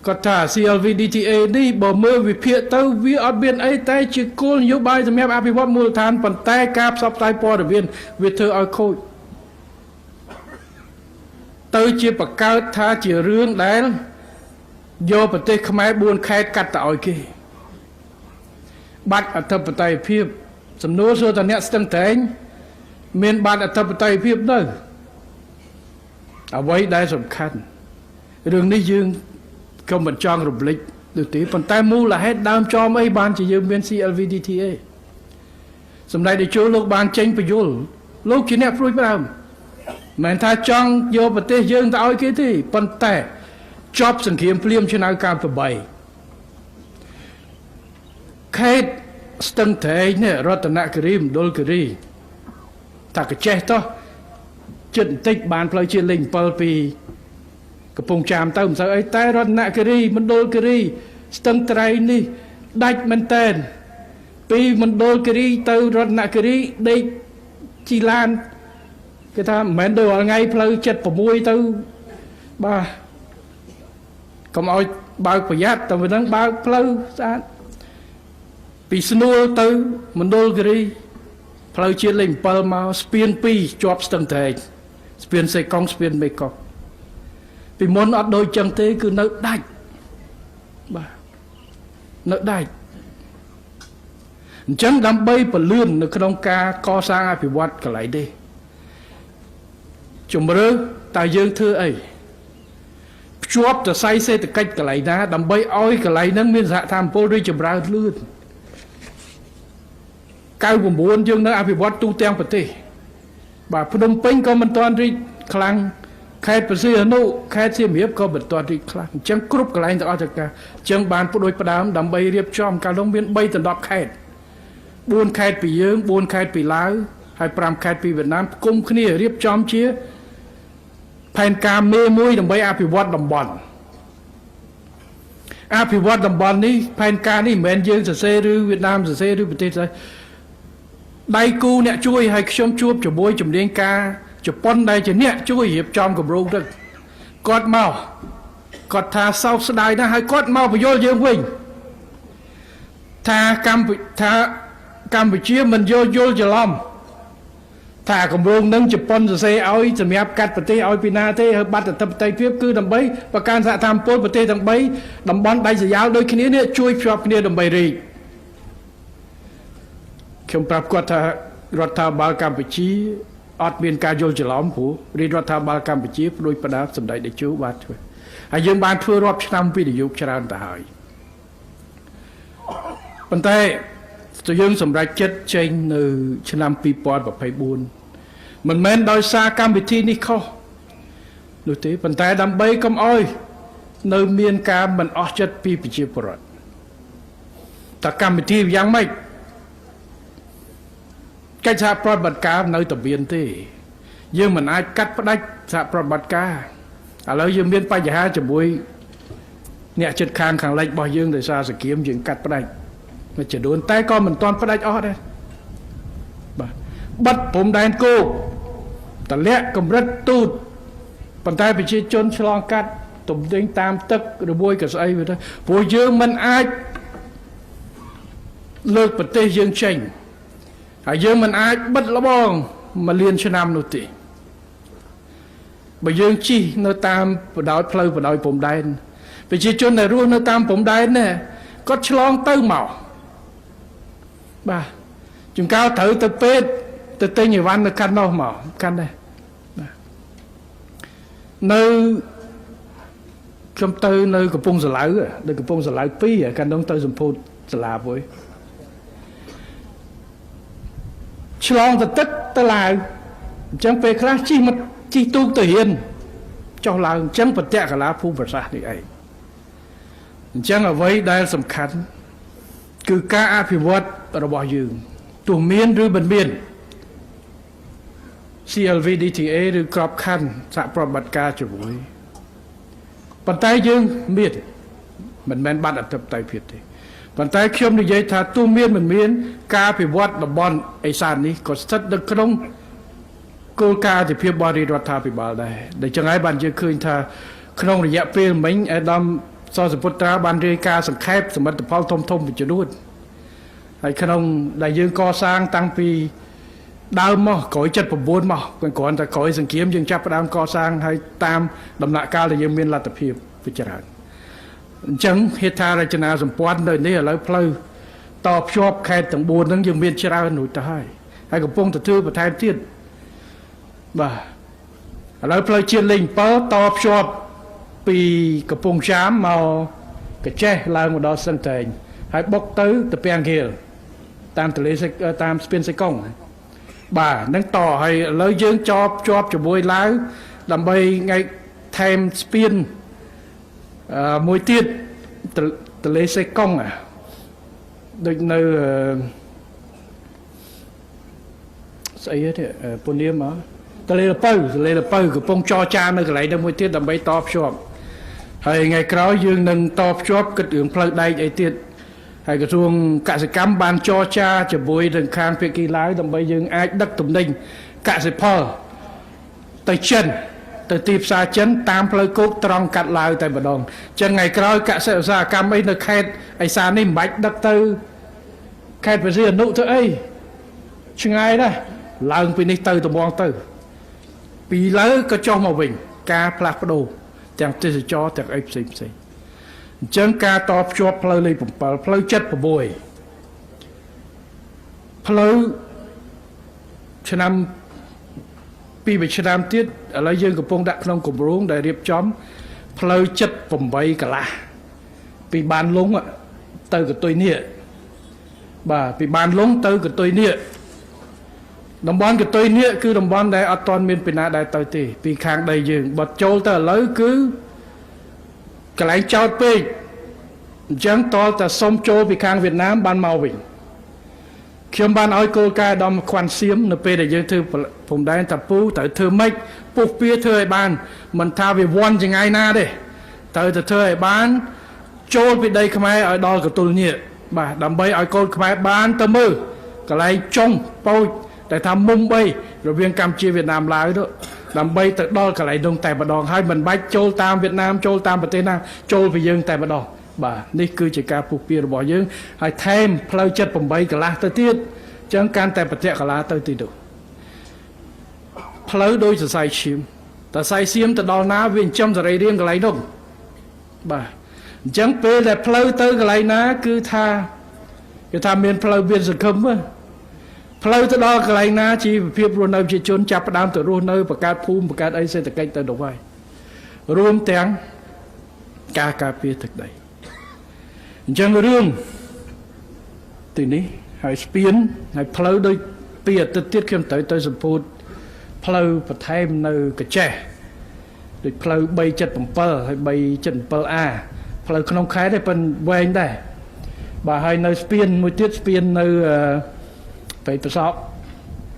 គាត់ថា CLVDTA នេះបើមើលវិភាគទៅវាអត់មានអីតែជាគោលនយោបាយសម្រាប់អភិវឌ្ឍមូលដ្ឋានប៉ុន្តែការផ្សព្វផ្សាយព័ត៌មានវាធ្វើឲ្យខូចទៅជាបង្កើតថាជារឿងដែលយកប្រទេសខ្មែរ4ខេត្តកាត់ទៅឲ្យគេបាត់អធិបតេយ្យភាពសំណួរសួរតអ្នកស្ទឹងត្រែងមានបាត់អធិបតេយ្យភាពនៅអ្វីដែលសំខាន់រឿងនេះយើងក៏មិនចង់រំលឹក ដូចទីប៉ុន្តែមូលហេតុដើមចមអីបានជាយើងមាន CLVDTA សម្ដេចតេជោលោកបានចេញបញ្យលលោកជាអ្នកព្រួយផ្ដើមមិនថាចង់យកប្រទេសយើងទៅឲ្យគេទេប៉ុន្តែចប់សង្គ្រាមភ្លាមឆ្នាំ98ខេត្តស្ទឹងត្រែងនេះរតនគិរីមណ្ឌលគិរីតាកចេះតោះចិត្តបន្តិចបានផ្លូវជាតិលេខ7ពីកំពង់ចាមទៅមិនសូវអីតែរតនគិរីមណ្ឌលគិរីស្ទឹងត្រែងនេះដាច់មែនតែនពីមណ្ឌលគិរីទៅរតនគិរីដេកជីឡានគេថាមិនមែនដូចថ្ងៃផ្លូវ76ទៅបាទកុំឲ្យបើកប្រយ័ត្នតែមិនដឹងបើកផ្លូវស្អាតពីស្នួលទៅមណ្ឌលគិរីផ្លូវជាតិលេខ7មកស្ពាន2ជាប់ស្ទឹងត្រែងស្ពានសេកុងស្ពានមេកុងពីមុនអត់ដូចចឹងទេគឺនៅដាច់បាទនៅដាច់អញ្ចឹងដើម្បីពលឿននៅក្នុងការកសាងអភិវឌ្ឍកន្លែងនេះជំរឿតើយើងធ្វើអីភ្ជាប់ទៅស័យសេដ្ឋកិច្ចកន្លែងណាដើម្បីឲ្យកន្លែងហ្នឹងមានសហថាមពលរីកចម្រើនលឿន99យើងនៅអភិវឌ្ឍទូទាំងប្រទេសបាទភ្នំពេញក៏មិនទាន់រីកខ្លាំងខេត្តព្រះសីហនុខេត្តសៀមរាបក៏មិនទាន់រីកខ្លាំងអញ្ចឹងគ្រប់កន្លែងទាំងអស់ទៅការអញ្ចឹងបានផ្ដួចផ្ដើមដើម្បីរៀបចំកាលនោះមាន3ដល់10ខេត្ត4ខេត្តពីយើង4ខេត្តពីឡាវហើយ5ខេត្តពីវៀតណាមគុំគ្នារៀបចំជាផែនការមេមួយដើម្បីអភិវឌ្ឍតំបន់អភិវឌ្ឍតំបន់នេះផែនការនេះមិនមែនយើងសរសេរឬវៀតណាមសរសេរឬប្រទេសដៃគូអ្នកជួយឲ្យខ្ញុំជួបជាមួយជំនាញការជប៉ុនដែលជាអ្នកជួយរៀបចំគម្រោងទៅគាត់មកគាត់ថាសោកស្ដាយណាស់ហើយគាត់មកបញ្យល់យើងវិញថាកម្ពុជាមិនយល់ច្រឡំថាគម្រោងនឹងជប៉ុនសរសេរឲ្យសម្រាប់កាត់ប្រទេសឲ្យពីណាទេហើយបាត់អធិបតេយ្យភាពគឺដើម្បីបង្កើនសហថាមពលប្រទេសទាំង3តំបន់ដាច់ស្រយាលដូចគ្នានេះជួយភ្ជាប់គ្នាដើម្បីរីកខ្ញុំប្រាប់គាត់ថារដ្ឋាភិបាលកម្ពុជាអត់មានការយល់ច្រឡំព្រោះរដ្ឋាភិបាលកម្ពុជាផ្ដួចផ្ដើមសម្ដេចតេជោបានធ្វើហើយយើងបានធ្វើរាប់ឆ្នាំពីនយោបាយច្រើនទៅហើយប៉ុន្តែយើងសម្រេចចិត្តចេញនៅឆ្នាំ2024មិនមែនដោយសារកម្មវិធីនេះខុសនោះទេប៉ុន្តែដើម្បីកុំអោយនៅមានការមិនអស់ចិត្តពីប្រជាពលរដ្ឋតើកម្មវិធីយ៉ាងម៉េចកិច្ចសហប្រតិបត្តិការនៅតែមានទេយើងមិនអាចកាត់ផ្ដាច់សហប្រតិបត្តិការឥឡូវយើងមានបញ្ហាជាមួយអ្នកជិតខាងខាងលិចរបស់យើងដោយសារសង្គ្រាមយើងកាត់ផ្ដាច់មួយចំនួនតែក៏មិនទាន់ផ្ដាច់អស់ដែរបាទបិទព្រំដែនគោកតម្លាក់កម្រិតទូតប៉ុន្តែប្រជាជនឆ្លងកាត់ទំនិញតាមទឹកឬមួយក៏ស្អីវាទៅព្រោះយើងមិនអាចលើកប្រទេសយើងចេញហើយយើងមិនអាចបិទលបង1លានឆ្នាំនោះទេបើយើងជិះនៅតាមបណ្ដោយផ្លូវបណ្ដោយព្រំដែនប្រជាជនដែលរស់នៅតាមព្រំដែននេះគាត់ឆ្លងទៅមកបាទជួនកាលត្រូវទៅពេទ្យទៅទិញអីវ៉ាន់នៅកាន់នោះមកកាន់ដែរបាទនៅខ្ញុំទៅនៅកំពង់សាឡៅនៅកំពង់សាឡៅ2កាន់នោះទៅសម្ពោធសាលាមួយឆ្លងទៅទឹកទៅឡាវអញ្ចឹងពេលខ្លះជិះទូកទៅរៀនចុះឡើងអញ្ចឹងបតៈកលាភូមិសាស្ត្រនេះឯងអញ្ចឹងអ្វីដែលសំខាន់គឺការអភិវឌ្ឍរបស់យើងទោះមានឬមិនមាន CLVDTA ឬក្របខ័ណ្ឌសហប្រតិបត្តិការជាមួយប៉ុន្តែយើងមានមិនមែនបាត់អធិបតេយ្យភាពទេប៉ុន្តែខ្ញុំនិយាយថាទោះមានមិនមានការអភិវឌ្ឍតំបន់អេសាននេះក៏ស្ថិតនៅក្នុងគោលការណ៍អធិភាពបរិរដ្ឋាភិបាលដែរដែលចឹងហើយបានយើងឃើញថាក្នុងរយៈពេលមិញអាដាមសសពុត្រាបានរាយការណ៍សង្ខេបសមិទ្ធផលធំមួយចំនួនហើយក្នុងដែលយើងកសាងតាំងពីដើមមកក្រោយ79មកគ្រាន់តែក្រោយសង្គ្រាមយើងចាប់ផ្ដើមកសាងហើយតាមដំណាក់កាលដែលយើងមានលទ្ធភាពពិចារណាអញ្ចឹងហេដ្ឋារចនាសម្ព័ន្ធនៅនេះឥឡូវផ្លូវតភ្ជាប់ខេត្តទាំង4ហ្នឹងយើងមានច្រើនរួចទៅហើយកំពុងទៅធ្វើបន្ថែមទៀតបាទឥឡូវផ្លូវជាតិលេខ7តភ្ជាប់ពីកំពង់ចាមមក cái che là một đó sân thành hãy bốc tới từ bèn kia tam từ lấy tam spin sẽ công bà nâng tỏ hay lấy dương cho bôi lái làm bay ngay thêm spin môi tiết từ lấy sẽ công được nơi ấy thế bốn niêm á từ lấy là bơ của phong cho cha nơi cái lấy đâu môi tiết làm bay top shop hay ngày kéo dương nâng top shop cái đường plug đây ấy tiết hay cái chuông cả sự cắm bàn cho cha cho bôi đừng khang phía kỳ lái làm bay dương ai đất tụm đinh cả sự phơ tay chân từ tiệp xa chân tam plug cốt trong cắt lại tại bờ đồng chân ngày kéo cả sự xa cắm ấy được khen ấy xa nên bạch đất tư khen phải riêng nụ thôi ấy chừng ai đó lần vì này từ tụm bong từ vì lấy có cho màu bình ca plug đồ chẳng thể cho chẳng ấy xí chân ca top shop plug lên plug chất của bồi plug cho năm pi về cho năm tiết ở lấy dương của phong đặc nông của bố để điệp chóm plug chất vùng bay cả là vì bàn lúng từ của tôi nịa bà vì bàn lúng từ của tôi nịa đồng bọn của tôi nịa cứ đồng bọn đây ở toàn miền Việt Nam đại tới thì vì khang đầy dương bật châu ta lấy cứ cái lãnh trao pe chẳng to ta sông châu vì khang Việt Nam ban màu bình khi ban oi cô ca đom khoan xiêm nó pe để dương thưผมได้tập pu tới thư mấy phục bia thư ban mình tha về vòn chừng ai na đây tới từ thư ban châu vì đây không ai ở đó của tôi nịa bà đầm bay oi cô không ai ban tơ mơ cái lãnh trong bao để tham mông bay rồi viên Campuchia Việt Nam lái đó làm bay từ đó cả lại đông tại bà đòn hai mình bay châu tam Việt Nam châu tam Việt Nam châu về dương tại bà đòn bà ní cứ chỉ cả phục bia bỏ dương hay thêm plei chất bồng bay cả lá tới tiết chẳng can tại bật cả lá tới tiết được plei đôi sẽ sai chim ta sai xiêm từ đó ná viên châm rồi riêng cả lại đông bà chẳng pe là plei tới cả lại ná cứ tha miền plei biên sự cấm á plei tới đó cái này na chỉ việc luôn nơi chỉ chôn chập đam từ luôn nơi và cá phum và cá ấy sẽ từ cách tới đầu vai rùm tiếng cá pia thực đấy chẳng rương từ ní hãy spin hãy plei đôi pia từ tiết khiêm tới sập phút plei và thêm nơi cái trẻ được plei bay chật bằng pơ hay bay chật pơ a plei không khai đây phần quen đây bà hay nơi spin một tiết spin nơi phải tự sọp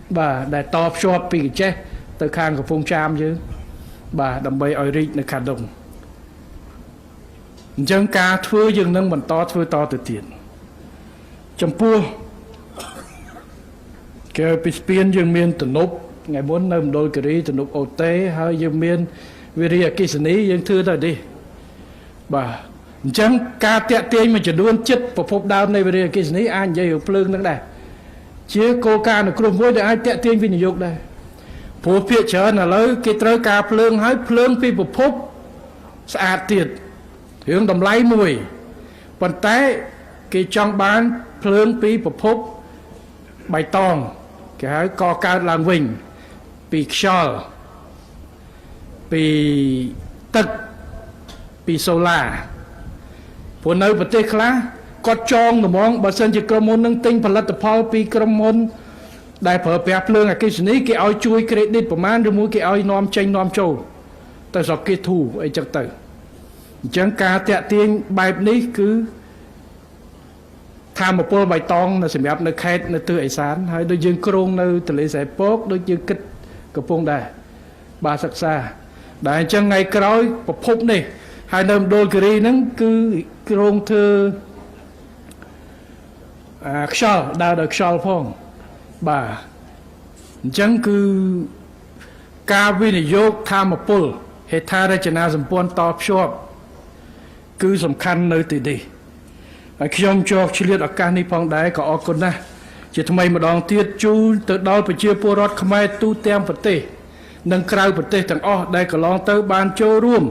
bà để top shop vì chết từ khang của phong tram chứ bà đầm bay ở rít là khả đồng dân ca thưa dân nâng bằng to thưa to từ tiền chấm pua kêu pispien dân miền từ núp ngày muốn nâng đôi cái đi từ núp ô tế hay dân miền vì đi ở kỳ xử lý dân thưa rồi đi bà chẳng ca tẹt tiền mà chỉ luôn chết và phục đau này vì đi ở kỳ xử lý anh dây ở lương nâng đây chia cô ca nó cùng với để ai tẹt tiền vì nhiều dục đây phố phía chờ là lấy cái trơ ca phượng hái phượng phi bộ phúc sạch tiệt hướng đầm lấy mùi còn té cái trong bán phượng phi bộ phúc bài tòng cái hái co ca làng vinh bị sờ bị tật bị sâu là phố nơi vật tê khá có tròn rồi mong bà sân chỉ cầm môn nâng tinh phần là tập phao pi cầm môn đại phở bẹp lương à cái này cái oi chui credit của man rồi mua cái oi nom tranh nom trâu tại sao cái thủ ấy chắc tử chẳng cả tẹt tiền bài này cứ tham một bộ bài tong là sẽ đẹp nó khai nó từ ấy sáng hay đôi dương krong nó từ lấy giải bóp đôi dương kích của phong đài ba sắc xa đại chẳng ngày cái một phút này hai năm đôi cái nó cứ krong thưa Kshal đào được Kshal phong bà chẳng cứ ca vi này dốc tham một pol hệ tha ra chân ázam pon top shop cứ sầm khăn nơi từ đi khi ông cho chi liệt ở ca ni phong đáy có con na chỉ thay mà đòn tiết chú từ đó phải chia po rót khmai tu tem vật tê nâng cao vật tê thằng đây có lon tới ban châuរួម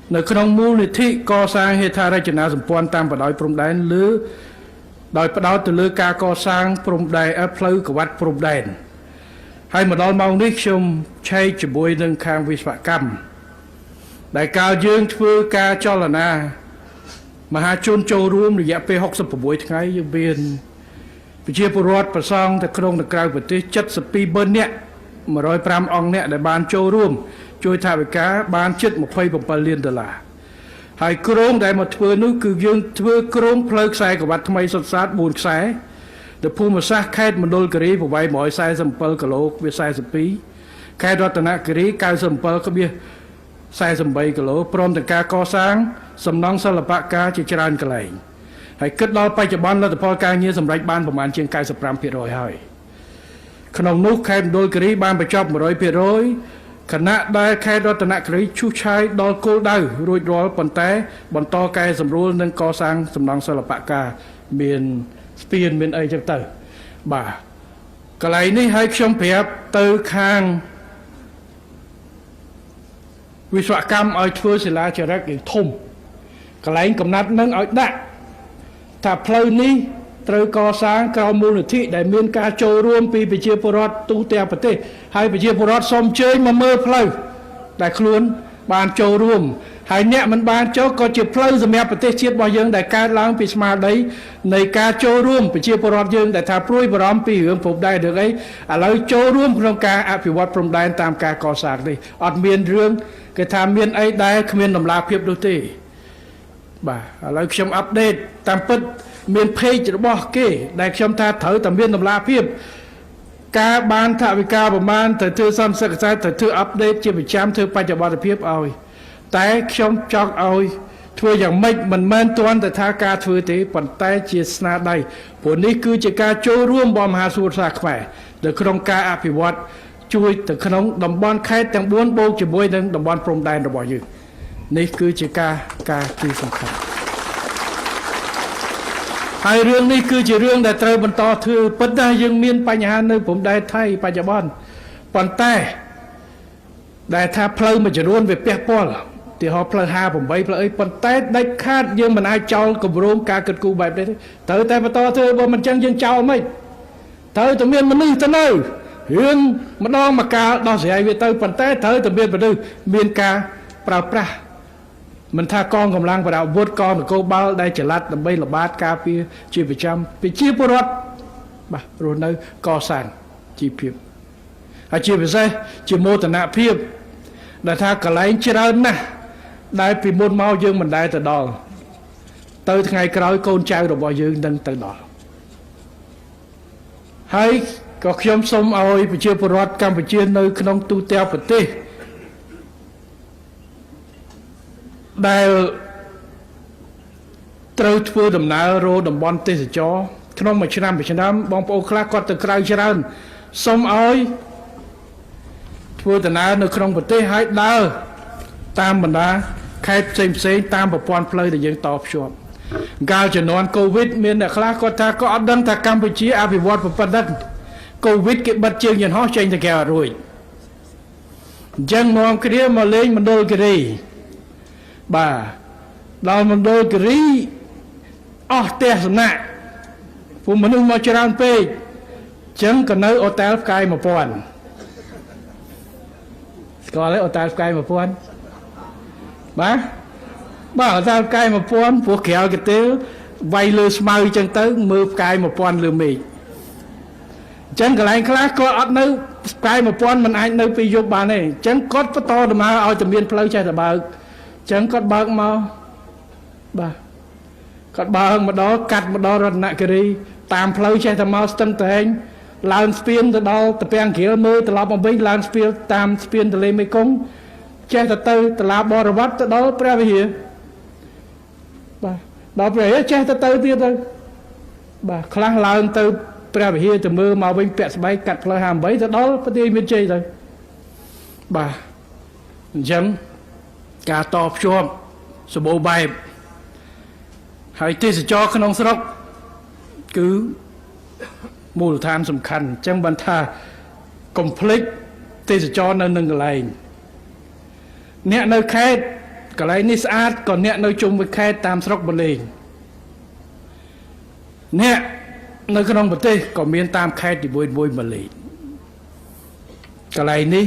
nơi trong mưu này thị co sang hệ tha ra chân ázam pon tam và đói prom đáy lứa đòi bắt đầu từ lứa ca co sang prom đáy áp phơi của vắt prom đáy hay mà đòn mong đi xong chay chỉ bôi nâng khang vi phạm cam đại cao dương thưa ca cho là na មហាជនចូលរួមរយៈពេល66ថ្ងៃយើងមានប្រជាពលរដ្ឋប្រសង់ទៅក្នុងទៅក្រៅប្រទេស72បឺននាក់105អង្គនាក់ដែលបានចូលរួមជួយថវិកាបានជិត27លានដុល្លារហើយក្រុងដែលមកធ្វើនោះគឺយើងធ្វើក្រុងផ្លូវខ្សែក្រវ៉ាត់ថ្មីសុទ្ធសាធ4ខ្សែទៅភូមិសាស្ត្រខេត្តមណ្ឌលគិរីប្រវែង147គីឡូវា42ខេត្តរតនគិរី97.48គីឡូព្រមទាំងការកសាងសំណង់សិល្បការជាច្រើនកន្លែងហើយគិតដល់បច្ចុប្បន្នលទ្ធផលការងារសម្រេចបានប្រមាណជាង95%ហើយក្នុងនោះខេត្តមណ្ឌលគិរីបានបញ្ចប់100%ខណៈដែលខេត្តរតនគិរីឈូសឆាយដល់គោលដៅរួចរាល់ប៉ុន្តែបន្តកែសម្រួលនិងកសាងសំណង់សិល្បការមានស្ពានមានអីចឹងទៅបាទកន្លែងនេះឲ្យខ្ញុំប្រាប់ទៅខាងវិស្វកម្មឲ្យធ្វើសិលាចារឹកយ៉ាងធំកន្លែងកំណត់នឹងឲ្យដាក់ថាផ្លូវនេះត្រូវកសាងក្រោមមូលនិធិដែលមានការចូលរួមពីប្រជាពលរដ្ឋទូទាំងប្រទេសហើយប្រជាពលរដ្ឋសូមអញ្ជើញមកមើលផ្លូវដែលខ្លួនបានចូលរួមហើយអ្នកមិនបានចូលក៏ជាផ្លូវសម្រាប់ប្រទេសជាតិរបស់យើងដែលកើតឡើងពីស្មារតីនៃការចូលរួមប្រជាពលរដ្ឋយើងដែលថាព្រួយបារម្ភពីរឿងព្រំដែនរឿងអីឥឡូវចូលរួមក្នុងការអភិវឌ្ឍព្រំដែនតាមការកសាងនេះអត់មានរឿងគេថាមានអីដែលគ្មានដំណាភាពនោះទេបាទឥឡូវខ្ញុំអាប់ដេតតាមពិតមាន page របស់គេដែលខ្ញុំថាត្រូវតែមានដំណាភាពការបានថវិកាប្រមាណទៅធ្វើសន្និសីទទៅធ្វើអាប់ដេតជាប្រចាំធ្វើបច្ចុប្បន្នភាពឲ្យតែខ្ញុំចង់ឲ្យធ្វើយ៉ាងម៉េចមិនមែនទាន់តែថាការធ្វើទេប៉ុន្តែជាស្នាដៃព្រោះនេះគឺជាការចូលរួមរបស់មហាសួតសាសខ្មែរនៅក្នុងការអភិវឌ្ឍជួយទៅក្នុងតំបន់ខេត្តទាំង4បូកជាមួយនឹងតំបន់ព្រំដែនរបស់យើងនេះគឺជាការទីសំខាន់ហើយរឿងនេះគឺជារឿងដែលត្រូវបន្តធ្វើប៉ុន្តែយើងមានបញ្ហានៅព្រំដែនថៃបច្ចុប្បន្នប៉ុន្តែដែលថាផ្លូវមួយចំនួនវាពាក់ព័ន្ធទីហោផ្លូវ58ផ្លូវអីប៉ុន្តែដាច់ខាតយើងមិនអាចចោលគម្រោងការគិតគូរបែបនេះទេត្រូវតែបន្តធ្វើបើមិនចឹងយើងចោលមិនត្រូវតែមានមនុស្សទៅនៅរឿងម្ដងមកកាលដោះស្រាយវាទៅប៉ុន្តែត្រូវតែមានមនុស្សមានការប្រើប្រាស់មិនថាកងកម្លាំងប្រដាប់អាវុធកងនគរបាលដែលចល័តដើម្បីល្បាតការពារជាប្រចាំប្រជាពលរដ្ឋបាទរស់នៅកសាងជីវភាពហើយជាពិសេសជាមោទនភាពដែលថាកន្លែងច្រើនណាស់ដែលពីមុនមកយើងមិនដែលទៅដល់ទៅថ្ងៃក្រោយកូនចៅរបស់យើងនឹងទៅដល់ហើយក៏ខ្ញុំសូមឲ្យប្រជាពលរដ្ឋកម្ពុជានៅក្នុងទូទាំងប្រទេសដែលត្រូវធ្វើដំណើររោតំបន់ទេសចរក្នុងមួយឆ្នាំបងប្អូនខ្លះគាត់ទៅក្រៅច្រើនសូមឲ្យធ្វើដំណើរនៅក្នុងប្រទេសហើយដើរតាមបណ្ដាខេត្តផ្សេងតាមប្រព័ន្ធផ្លូវដែលយើងតភ្ជាប់កាលជំនាន់កូវីដមានអ្នកខ្លះគាត់ថាក៏អត់ដឹងថាកម្ពុជាអភិវឌ្ឍប៉ុណ្ណឹងកូវីដគេបិទជើងយន្តហោះចេញទៅកែអត់រួចអញ្ចឹងនាំគ្នាមកលេងមណ្ឌលគិរីបាទដល់មណ្ឌលគិរីអស់ផ្ទះសំណាក់ពួកមនុស្សមកច្រើនពេកអញ្ចឹងក៏នៅអូតែលផ្កាយ1000ស្គាល់ទេអូតែលផ្កាយ1000បាទអូតែលផ្កាយ1000ពួកក្រៅកាទេលវាយលើស្មៅអញ្ចឹងទៅមើលផ្កាយ1000លើមេឃអញ្ចឹងកន្លែងខ្លះក៏អត់នៅផ្កាយ1000មិនអាចនៅពីយប់បានទេអញ្ចឹងគាត់បន្តដំណើរឲ្យតែមានផ្លូវចេះតែបើកអញ្ចឹងគាត់បើកមកបាទគាត់បើកម្ដងកាត់ម្ដងរតនគិរីតាមផ្លូវចេះតែមកស្ទឹងត្រែងឡើងស្ពានទៅដល់តាពាំងគ្រាលមើលត្រឡប់មកវិញឡើងស្ពានតាមស្ពានទន្លេមេគង្គចេះតែទៅតឡាបរវត្តទៅដល់ព្រះវិហារបាទដល់ព្រះវិហារចេះតែទៅទៀតទៅបាទខ្លះឡើងទៅព្រះវិហារទៅមើលមកវិញពាក់ស្បែកកាត់ផ្លូវ58ទៅដល់ប្រទេសមានជ័យទៅបាទអញ្ចឹងការតភ្ជាប់សម្បូរបែបហើយទេសចរក្នុងស្រុកគឺមូលដ្ឋានសំខាន់អញ្ចឹងបានថាកុំភ្លេចទេសចរនៅនឹងកន្លែងអ្នកនៅខេត្តកន្លែងនេះស្អាតក៏អ្នកនៅជុំវិញខេត្តតាមស្រុកបលេងអ្នកនៅក្នុងប្រទេសក៏មានតាមខេត្តទី1មកលេងកន្លែងនេះ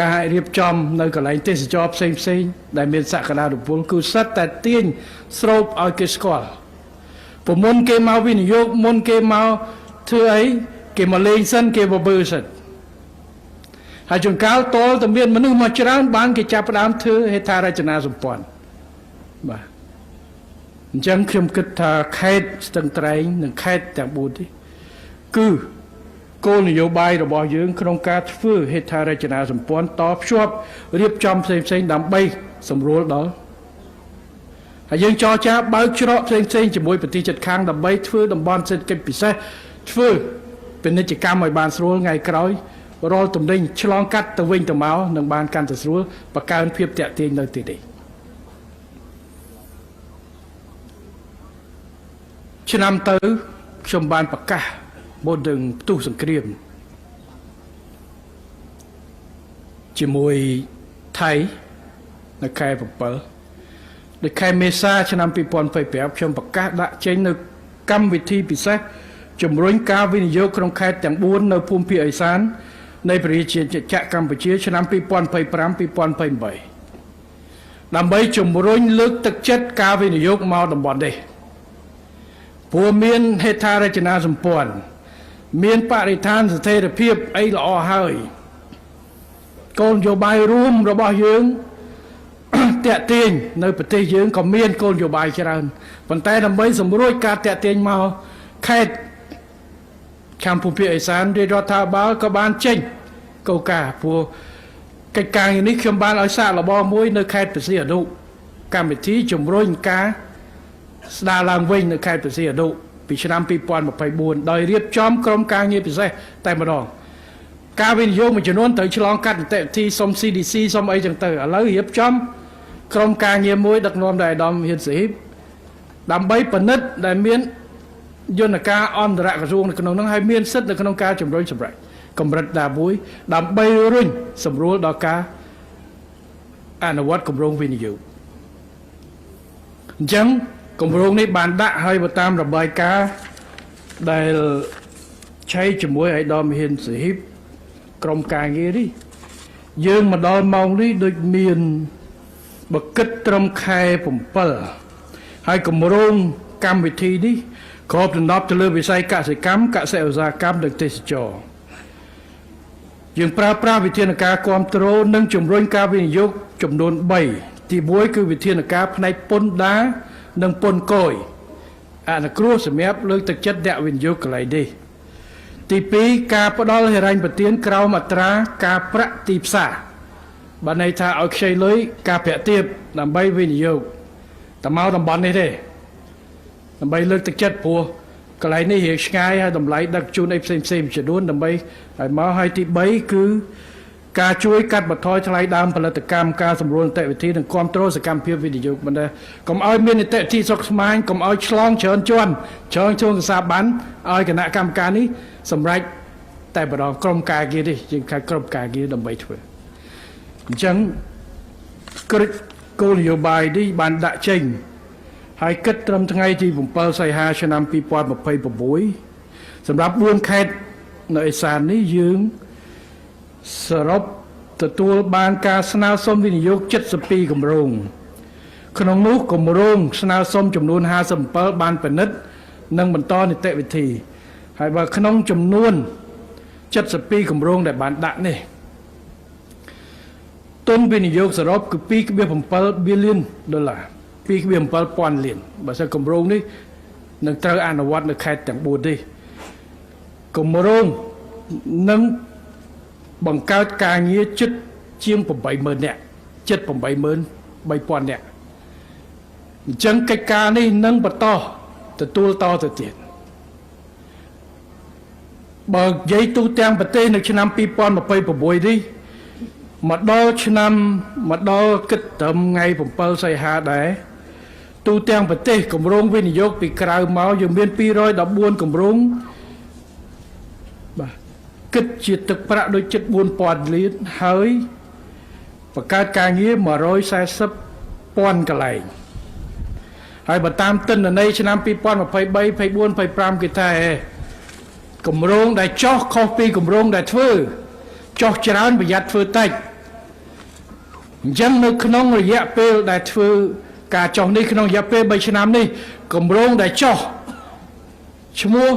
ការរៀបចំនៅកន្លែងទេសចរផ្សេងដែលមានសក្តានុពលគឺសិតតែទាញស្រូបឲ្យគេស្គាល់ព្រោះមុនគេមកវិនិយោគមុនគេមកធ្វើអីគេមកលេងសិនគេបបើសិនហើយជួនកាលតលតែមានមនុស្សមកច្រើនបានគេចាប់ផ្ដើមធ្វើហេដ្ឋារចនាសម្ព័ន្ធបាទអញ្ចឹងខ្ញុំគិតថាខេត្តស្ទឹងត្រែងនិងខេត្តទាំង4នេះគឺគោលនយោបាយរបស់យើងក្នុងការធ្វើហេដ្ឋារចនាសម្ព័ន្ធតភ្ជាប់រៀបចំផ្សេងដើម្បីសម្រួលដល់ហើយយើងចរចាបើកច្រកផ្សេងជាមួយប្រទេសជិតខាងដើម្បីធ្វើតំបន់សេដ្ឋកិច្ចពិសេសធ្វើពាណិជ្ជកម្មឲ្យបានស្រួលថ្ងៃក្រោយរាល់ទំនិញឆ្លងកាត់ទៅវិញទៅមកនឹងបានកាន់តែស្រួលបង្កើនភាពតាក់ទាញនៅទីនេះឆ្នាំទៅខ្ញុំបានប្រកាសមុននឹងផ្ទុះសង្គ្រាមជាមួយថៃនៅខែ7នៅខែមេសាឆ្នាំ2025ខ្ញុំប្រកាសដាក់ចេញនៅកម្មវិធីពិសេសជំរុញការវិនិយោគក្នុងខេត្តទាំង4នៅភូមិភាគឦសាននៃប្រជាជាតិកម្ពុជាឆ្នាំ2025-2028ដើម្បីជំរុញលើកទឹកចិត្តការវិនិយោគមកតំបន់នេះព្រោះមានហេដ្ឋារចនាសម្ព័ន្ធមានបរិស្ថានស្ថិរភាពអីល្អហើយគោលនយោបាយរួមរបស់យើងតាក់ទាញនៅប្រទេសយើងក៏មានគោលនយោបាយច្រើនប៉ុន្តែដើម្បីសម្រួលការតាក់ទាញមកខេត្តខាងភូមិភាគឦសានរាជរដ្ឋាភិបាលក៏បានចេញកោការព្រោះកិច្ចការនេះខ្ញុំបានឲ្យសាកល្បងមួយនៅខេត្តព្រះសីហនុកម្មវិធីជំរុញការស្ដារឡើងវិញនៅខេត្តព្រះសីហនុពីឆ្នាំ2024ដោយរៀបចំក្រុមការងារពិសេសតែម្ដងការវិនិយោគមួយចំនួនត្រូវឆ្លងកាត់នីតិវិធីសុំ CDC សុំអីចឹងទៅឥឡូវរៀបចំក្រុមការងារមួយដឹកនាំដោយអាដាមហ៊ានសាហ៊ីបដើម្បីពិនិត្យដែលមានយន្តការអន្តរក្រសួងនៅក្នុងនោះហើយមានសិទ្ធិនៅក្នុងការជំរុញសម្រេចកម្រិតណាមួយដើម្បីរុញសម្រួលដល់ការអនុវត្តគម្រោងវិនិយោគអញ្ចឹងគម្រោងនេះបានដាក់ឲ្យទៅតាមរបាយការណ៍ដែលឆៃជាមួយអាដាមហ៊ានសាហ៊ីបក្រុមការងារនេះយើងមកដល់ម៉ោងនេះដូចមានបកិតត្រឹមខែ7ហើយគម្រោងកម្មវិធីនេះគ្របដណ្ដប់ទៅលើវិស័យកសិកម្មកសិឧស្សាហកម្មនិងទេសចរណ៍យើងប្រើប្រាស់វិធានការគ្រប់គ្រងនិងជំរុញការវិនិយោគចំនួន3ទី1គឺវិធានការផ្នែកពន្ធដារនិងពន្ធគយអនុគ្រោះសម្រាប់លើកទឹកចិត្តអ្នកវិនិយោគកន្លែងនេះទី2ការផ្ដល់ហិរញ្ញប្បទានក្រោមអត្រាការប្រាក់ទីផ្សារបានន័យថាឲ្យខ្ចីលុយការប្រាក់ទាបដើម្បីវិនិយោគតែមកតំបន់នេះទេដើម្បីលើកទឹកចិត្តព្រោះកន្លែងនេះរៀងឆ្ងាយហើយតម្លៃដឹកជូនអីផ្សេងចំនួនដើម្បីឲ្យមកហើយទី3គឺការជួយកាត់បន្ថយថ្លៃដើមផលិតកម្មការសម្រួលនីតិវិធីនិងគ្រប់គ្រងសកម្មភាពវិនិយោគបណ្ដាកុំឲ្យមាននីតិវិធីសុកស្មាញកុំឲ្យឆ្លងច្រើនជាន់ច្រើនជួងកសាបានឲ្យគណៈកម្មការនេះសម្រេចតែម្ដងក្រុមការងារនេះជាងក្រុមការងារដើម្បីធ្វើអញ្ចឹងគោលនយោបាយនេះបានដាក់ចេញហើយគិតត្រឹមថ្ងៃទី7សីហាឆ្នាំ2026សម្រាប់4ខេត្តនៅឦសាននេះយើងសរុបទទួលបានការស្នើសុំវិនិយោគ72គម្រោងក្នុងនោះគម្រោងស្នើសុំចំនួន57បានពិនិត្យនិងបន្តនីតិវិធីហើយបើក្នុងចំនួន72គម្រោងដែលបានដាក់នេះទុនវិនិយោគសរុបគឺ$2.7 billion $2.7 លានបើសិនគម្រោងនេះនឹងត្រូវអនុវត្តនៅខេត្តទាំង4នេះគម្រោងនឹងបង្កើតការងារជិតជាង80000នាក់ជិត83000នាក់អញ្ចឹងកិច្ចការនេះនឹងបន្តទទួលតទៅទៀតបើនិយាយទូទាំងប្រទេសនៅឆ្នាំ2026នេះមកដល់គិតត្រឹមថ្ងៃ7សីហាដែរទូទាំងប្រទេសគម្រោងវិនិយោគពីក្រៅមកយើងមាន214គម្រោងបាទគិតជាទឹកប្រាក់ដូចជិត4000លានហើយបង្កើតការងារ140,000កន្លែងហើយបើតាមទិន្នន័យឆ្នាំ2023 24 25គេថាគម្រោងដែលចោះខុសពីគម្រោងដែលធ្វើចោះច្រើនប្រយ័ត្នធ្វើតិច អញ្ចឹងនៅក្នុងរយៈពេលដែលធ្វើការចុះនេះក្នុងរយៈពេល3ឆ្នាំនេះគម្រោងដែលចុះឈ្មោះ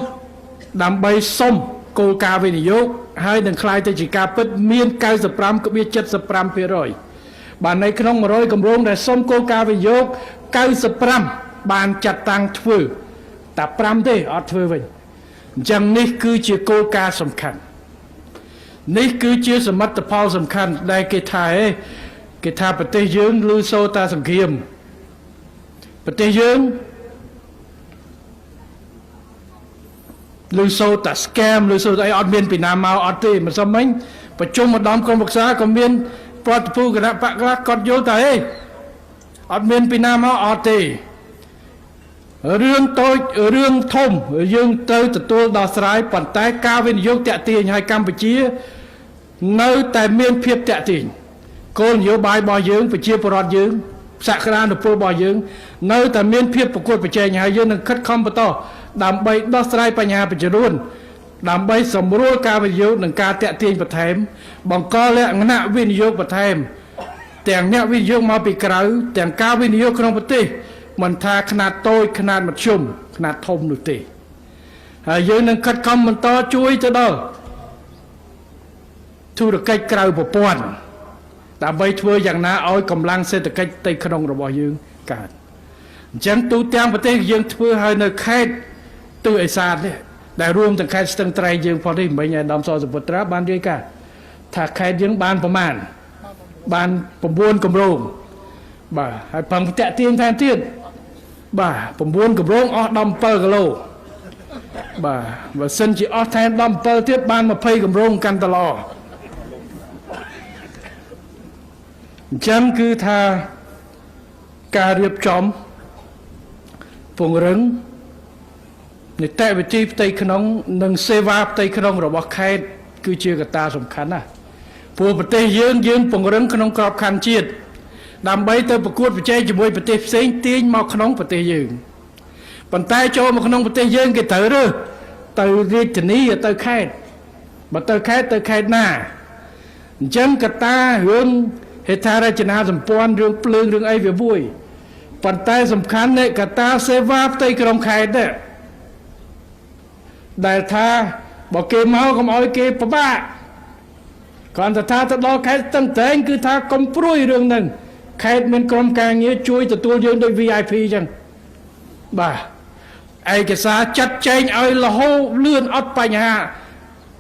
ដើម្បីសុំគោលការណ៍វិនិយោគហើយនឹងខ្លាយទៅជាការពិតមាន 95.75% បាននៅក្នុង100គម្រោងដែលសុំគោលការណ៍វិនិយោគ95បានចាត់តាំងធ្វើតែ5ទេអត់ធ្វើវិញអញ្ចឹងនេះគឺជាគោលការណ៍សំខាន់នេះគឺជាសមិទ្ធផលសំខាន់ដែលគេថាប្រទេសយើងលឺសូរតាសង្គ្រាមប្រទេសយើងលឺសូរតា scam លឺសូរអីអត់មានពីណាមកអត់ទេមិនសមមិញប្រជុំម្ដងក្រុមប្រឹក្សាក៏មានប្រតិភូគណៈបកខ្លះគាត់យល់ថាអត់មានពីណាមកអត់ទេរឿងតូចរឿងធំយើងទៅទទួលដោះស្រាយប៉ុន្តែការវិនិយោគតាក់ទាញឲ្យកម្ពុជានៅតែមានភាពតាក់ទាញគោលនយោបាយរបស់យើងប្រជាពលរដ្ឋយើងសក្តានុពលរបស់យើងនៅតែមានភាពប្រកួតប្រជែងហើយយើងនឹងខិតខំបន្តដើម្បីដោះស្រាយបញ្ហាបច្ចុប្បន្នដើម្បីសម្រួលការវិនិយោគនិងការតាក់ទាញបន្ថែមបង្កលក្ខណៈវិនិយោគបន្ថែមទាំងអ្នកវិនិយោគមកពីក្រៅទាំងការវិនិយោគក្នុងប្រទេសមិនថាຂະຫນាតតូចຂະຫນាតមធ្យមຂະຫນាតធំនោះទេហើយយើងនឹងខិតខំបន្តជួយទៅដល់ធុរកិច្ចក្រៅប្រព័ន្ធដើម្បីធ្វើយ៉ាងណាឲ្យកម្លាំងសេដ្ឋកិច្ចផ្ទៃក្នុងរបស់យើងកើតអញ្ចឹងទូទាំងប្រទេសយើងធ្វើឲ្យនៅខេត្តទិសឦសាននេះដែលរួមទាំងខេត្តស្ទឹងត្រែងយើងផងនេះមិញឯកឧត្តមសសុពុត្រាបានរាយការណ៍ថាខេត្តយើងបានប្រមាណបាន9គម្រោងបាទហើយផឹងតាក់ទាញថែមទៀតបាទ9គម្រោងអស់17គីឡូបាទបើសិនជាអស់ថែម17ទៀតបាន20គម្រោងកាន់តែល្អអញ្ចឹងគឺថាការរៀបចំពង្រឹងនីតិវិធីផ្ទៃក្នុងនិងសេវាផ្ទៃក្នុងរបស់ខេត្តគឺជាកត្តាសំខាន់ណាស់ព្រោះប្រទេសយើងពង្រឹងក្នុងក្របខ័ណ្ឌជាតិដើម្បីទៅប្រកួតប្រជែងជាមួយប្រទេសផ្សេងទាញមកក្នុងប្រទេសយើងប៉ុន្តែចូលមកក្នុងប្រទេសយើងគេត្រូវរើសទៅរាជធានីទៅខេត្តបើទៅខេត្តណាអញ្ចឹងកត្តារឿងហេដ្ឋារចនាសម្ព័ន្ធរឿងភ្លើងរឿងអីវាមួយប៉ុន្តែសំខាន់នៃកត្តាសេវាផ្ទៃក្នុងខេត្តដែរដែលថាបើគេមកកុំឲ្យគេពិបាកគ្រាន់តែថាទៅដល់ខេត្តស្ទឹងត្រែងគឺថាកុំព្រួយរឿងហ្នឹងខេត្តមានក្រុមការងារជួយទទួលយើងដោយ VIP អញ្ចឹងបាទឯកសារចាត់ចែងឲ្យរហូតលឿនអត់បញ្ហា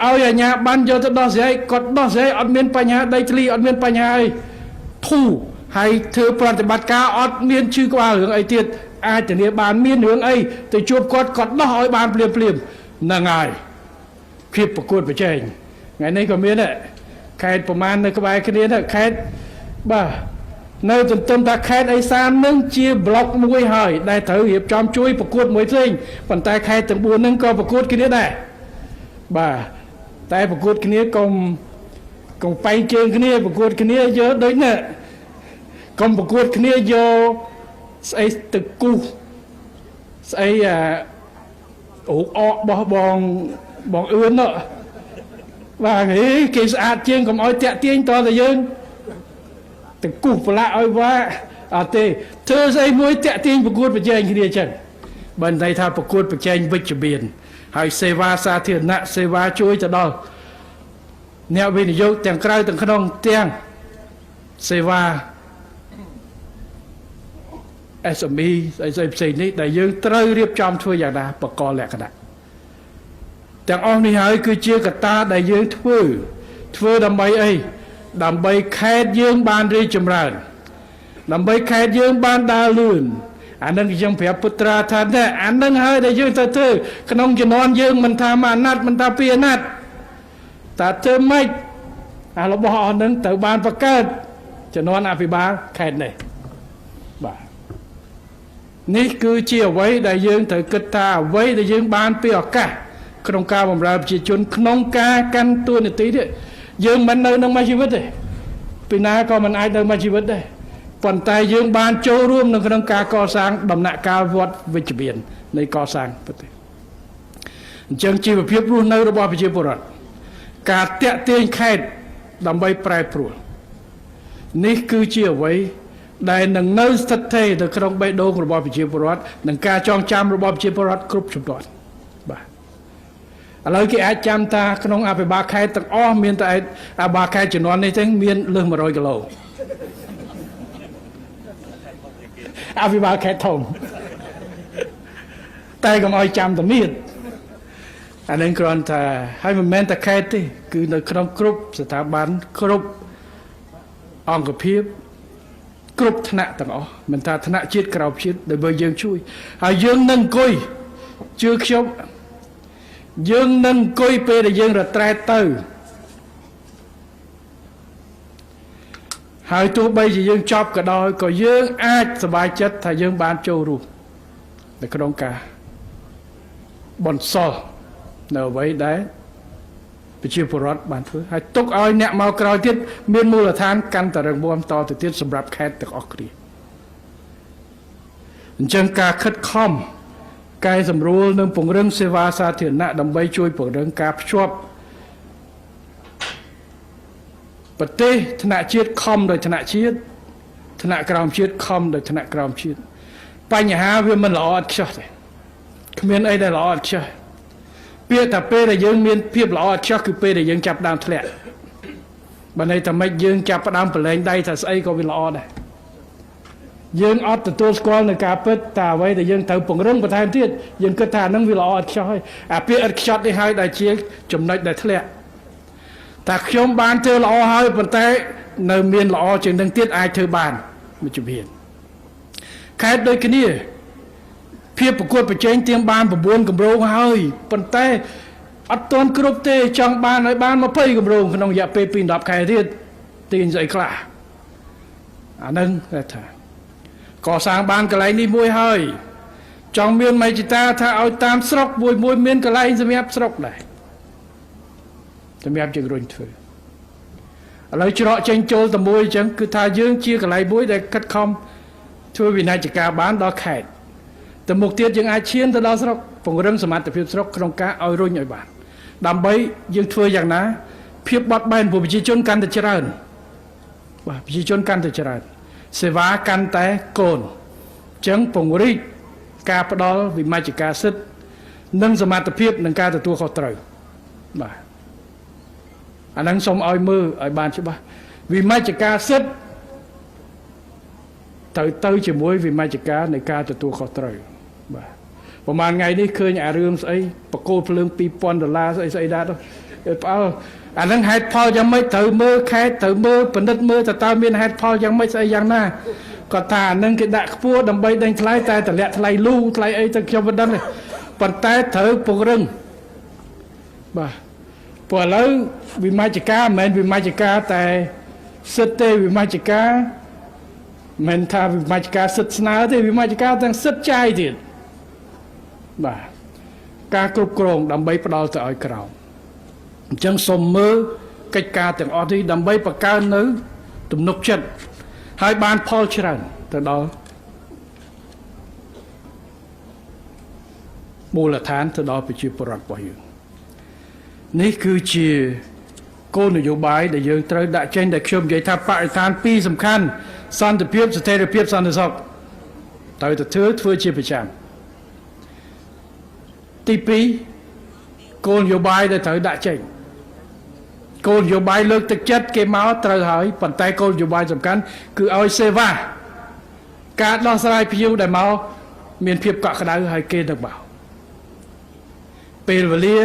ឲ្យអាជ្ញាប័ណ្ណយកទៅដោះស្រាយគាត់ដោះស្រាយអត់មានបញ្ហាដីធ្លីអត់មានបញ្ហាអីធូរហើយធ្វើប្រតិបត្តិការអត់មានឈឺក្បាលរឿងអីទៀតអាចធានាបានមានរឿងអីទៅជួបគាត់ដោះឲ្យបានភ្លាមហ្នឹងហើយភាពប្រកួតប្រជែងថ្ងៃនេះក៏មានដែរខេត្តប្រមាណនៅក្បែរគ្នាដែរខេត្តបាទនៅទន្ទឹមថាខេត្តឦសាននឹងជាប្លុកមួយហើយដែលត្រូវរៀបចំជួយប្រកួតមួយផ្សេងប៉ុន្តែខេត្តទាំង4ហ្នឹងក៏ប្រកួតគ្នាដែរបាទតែប្រកួតគ្នាកុំបែងជើងគ្នាប្រកួតគ្នាយកដូចនេះកុំប្រកួតគ្នាយកស្អីទឹកគូសស្អីអូអកបោះបងអឿននោះបាទគេស្អាតជាងកុំឲ្យតាក់ទាញតតែយើងទៅគូសប្រឡាក់ឲ្យវ៉ាអត់ទេធ្វើស្អីមួយតាក់ទាញប្រកួតប្រជែងគ្នាចឹងបើន័យថាប្រកួតប្រជែងវិជ្ជមានហើយសេវាសាធារណៈសេវាជួយទៅដល់អ្នកវិនិយោគទាំងក្រៅទាំងក្នុងទាំងសេវា SME ស្អីផ្សេងនេះដែលយើងត្រូវរៀបចំធ្វើយ៉ាងណាបកលលក្ខណៈទាំងអស់នេះហើយគឺជាកត្តាដែលយើងធ្វើដើម្បីអីដើម្បីខេត្តយើងបានរីកចម្រើនដើម្បីខេត្តយើងបានដើរលឿនអានឹងខ្ញុំប្រាប់ពុត្រាថាអានឹងហើយដែលយើងទៅធ្វើក្នុងជំនាន់យើងមិនថាមួយអាណត្តិមិនថាពីរអាណត្តិតែធ្វើម៉េចអារបស់អស់នឹងទៅបានបង្កើតជំនាន់អភិបាលខេត្តនេះបាទនេះគឺជាអ្វីដែលយើងត្រូវគិតថាអ្វីដែលយើងបានពីឱកាសក្នុងការបម្រើប្រជាជនក្នុងការកាន់តួនាទីនេះយើងមិននៅនឹងមួយជីវិតទេពីណាក៏មិនអាចនៅមួយជីវិតដែរប៉ុន្តែយើងបានចូលរួមនៅក្នុងការកសាងដំណាក់កាលវត្តវិជ្ជមាននៃកសាងប្រទេសអញ្ចឹងជីវភាពរស់នៅរបស់ប្រជាពលរដ្ឋការតាក់ទាញខេត្តដើម្បីប្រែប្រួល នេះគឺជាអ្វីដែលនឹងនៅស្ថិតថេរនៅក្នុងបេះដូងរបស់ប្រជាពលរដ្ឋនិងការចងចាំរបស់ប្រជាពលរដ្ឋគ្រប់ជំនាន់បាទឥឡូវគេអាចចាំថាក្នុងអភិបាលខេត្តទាំងអស់មានតែអភិបាលខេត្តជំនាន់នេះទេមានលើស100គីឡូអភិបាលខេត្តធំតែកុំឲ្យចាំតែមានអានឹងគ្រាន់តែហើយមិនមែនតែខេត្តទេគឺនៅក្នុងគ្រប់ស្ថាប័នគ្រប់អង្គភាពគ្រប់ថ្នាក់ទាំងអស់មិនថាថ្នាក់ជាតិក្រៅជាតិដើម្បីយើងជួយហើយយើងនឹងអង្គុយជឿខ្ញុំយើងនឹងអង្គុយពេលដែលយើងរត្រែតទៅហើយទោះបីជាយើងចប់ក៏ដោយក៏យើងអាចសប្បាយចិត្តថាយើងបានចូលរួមនៅក្នុងការបន្សល់នៅអ្វីដែលប្រជាពលរដ្ឋបានធ្វើហើយទុកឲ្យអ្នកមកក្រោយទៀតមានមូលដ្ឋានកាន់តែរឹងមាំតទៅទៀតសម្រាប់ខេត្តទាំងអស់គ្នាអញ្ចឹងការខិតខំកែសម្រួលនិងពង្រឹងសេវាសាធារណៈដើម្បីជួយពង្រឹងការភ្ជាប់ប្រទេសថ្នាក់ជាតិខំដោយថ្នាក់ជាតិថ្នាក់ក្រោមជាតិខំដោយថ្នាក់ក្រោមជាតិបញ្ហាវាមិនល្អឥតខ្ចោះទេគ្មានអីដែលល្អឥតខ្ចោះពាក្យថាពេលដែលយើងមានភាពល្អឥតខ្ចោះគឺពេលដែលយើងចាប់ដើមធ្លាក់បើន័យថាម៉េចយើងចាប់ដើមប្រឡែងដៃថាស្អីក៏វាល្អដែរយើងអត់ទទួលស្គាល់នៅការពិតតែអ្វីដែលយើងត្រូវពង្រឹងបន្ថែមទៀតយើងគិតថាហ្នឹងវាល្អឥតខ្ចោះហើយអាពាក្យឥតខ្ចោះនេះហើយដែលជាចំណុចដែលធ្លាក់តែខ្ញុំបានធ្វើល្អហើយប៉ុន្តែនៅមានល្អជាងនឹងទៀតអាចធ្វើបានមួយជំហានខេត្តដូចគ្នាភាពប្រកួតប្រជែងទៀងបាន9គម្រោងហើយប៉ុន្តែអត់ទាន់គ្រប់ទេចង់បានឲ្យបាន20គម្រោងក្នុងរយៈពេលពី10ខែទៀតទាញស្អីខ្លះអានឹងគេថាកសាងបានកន្លែងនេះមួយហើយចង់មានមេจิตតាថាឲ្យតាមស្រុកមួយមានកន្លែងសម្រាប់ស្រុកដែរសម្រាប់ជើងរុញធ្វើឥឡូវច្រកចេញចូលតែមួយអញ្ចឹងគឺថាយើងជាកន្លែងមួយដែលខិតខំធ្វើវិនិច្ឆ័យការបានដល់ខេត្តតែមុខទៀតយើងអាចឈានទៅដល់ស្រុកពង្រឹងសមត្ថភាពស្រុកក្នុងការឲ្យរុញឲ្យបានដើម្បីយើងធ្វើយ៉ាងណាភាពបត់បែនប្រជាជនកាន់តែច្រើនបាទប្រជាជនកាន់តែច្រើនសេវាកាន់តែកូនអញ្ចឹងពង្រីកការផ្ដល់វិមជ្ឈការសិទ្ធិនិងសមត្ថភាពនឹងការទទួលខុសត្រូវបាទអាហ្នឹងសូមឲ្យមើលឲ្យបានច្បាស់វិមជ្ឈការសិទ្ធិទៅជាមួយវិមជ្ឈការនៃការទទួលខុសត្រូវបាទប្រហែលថ្ងៃនេះឃើញអារឿងស្អីបកគោភ្លើង$2000ស្អីដែរផ្អើលអាហ្នឹងហេតុផលយ៉ាងម៉េចត្រូវមើលខេត្តត្រូវមើលពិនិត្យមើលតើមានហេតុផលយ៉ាងម៉េចស្អីយ៉ាងណាគាត់ថាអាហ្នឹងគេដាក់ខ្ពស់ដើម្បីដេញថ្លៃតែតម្លាក់ថ្លៃលូថ្លៃអីទៅខ្ញុំមិនដឹងទេប៉ុន្តែត្រូវពង្រឹងបាទព្រោះឥឡូវវិមជ្ឈការមិនមែនវិមជ្ឈការតែសិទ្ធិទេវិមជ្ឈការមិនថាវិមជ្ឈការសិទ្ធិស្នើទេវិមជ្ឈការទាំងសិទ្ធិចាយទៀតបាទការគ្រប់គ្រងដើម្បីផ្ដល់ទៅឲ្យក្រៅអញ្ចឹងសូមមើលកិច្ចការទាំងអស់នេះដើម្បីបង្កើននៅទំនុកចិត្តហើយបានផលច្រើនទៅដល់មូលដ្ឋានទៅដល់ប្រជាពលរដ្ឋរបស់យើងនេះគឺជាគោលនយោបាយដែលយើងត្រូវដាក់ចេញដែលខ្ញុំនិយាយថាបរិស្ថានពីរសំខាន់សន្តិភាពស្ថិរភាពសន្តិសុខត្រូវតែធ្វើជាប្រចាំទី2គោលនយោបាយដែលត្រូវដាក់ចេញគោលនយោបាយលើកទឹកចិត្តគេមកត្រូវហើយប៉ុន្តែគោលនយោបាយសំខាន់គឺឲ្យសេវាការដោះស្រាយភ្ញៀវដែលមកមានភាពកក់ក្ដៅហើយគេទៅបោពេលវេលា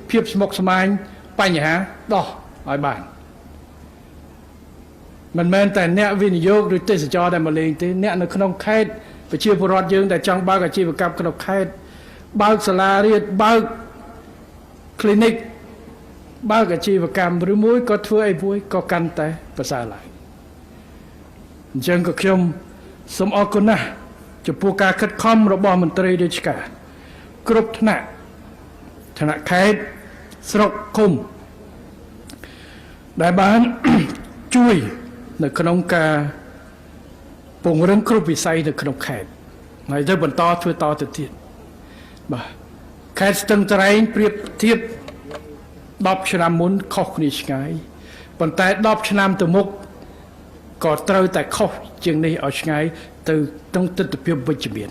ភាពស្មុគស្មាញបញ្ហាដោះឲ្យបានមិនមែនតែអ្នកវិនិយោគឬទេសចរដែលមកលេងទេអ្នកនៅក្នុងខេត្តប្រជាពលរដ្ឋយើងដែលចង់បើកអាជីវកម្មក្នុងខេត្តបើកសាលារៀនបើក clinic បើកអាជីវកម្មឬមួយក៏ធ្វើអីមួយក៏កាន់តែប្រសើរឡើងអញ្ចឹងក៏ខ្ញុំសូមអរគុណណាស់ចំពោះការខិតខំរបស់មន្ត្រីរាជការគ្រប់ថ្នាក់ខេត្តស្រុកឃុំដែលបានជួយនៅក្នុងការពង្រឹងគ្រប់វិស័យនៅក្នុងខេត្តហើយទៅបន្តធ្វើតទៅទៀតបាទខេត្តស្ទឹងត្រែងប្រៀបធៀប10ឆ្នាំមុនខុសគ្នាឆ្ងាយប៉ុន្តែ10ឆ្នាំទៅមុខ ក៏ត្រូវតែខុសជាងនេះឲ្យឆ្ងាយទៅក្នុងទស្សនវិជ្ជាវិជ្ជមាន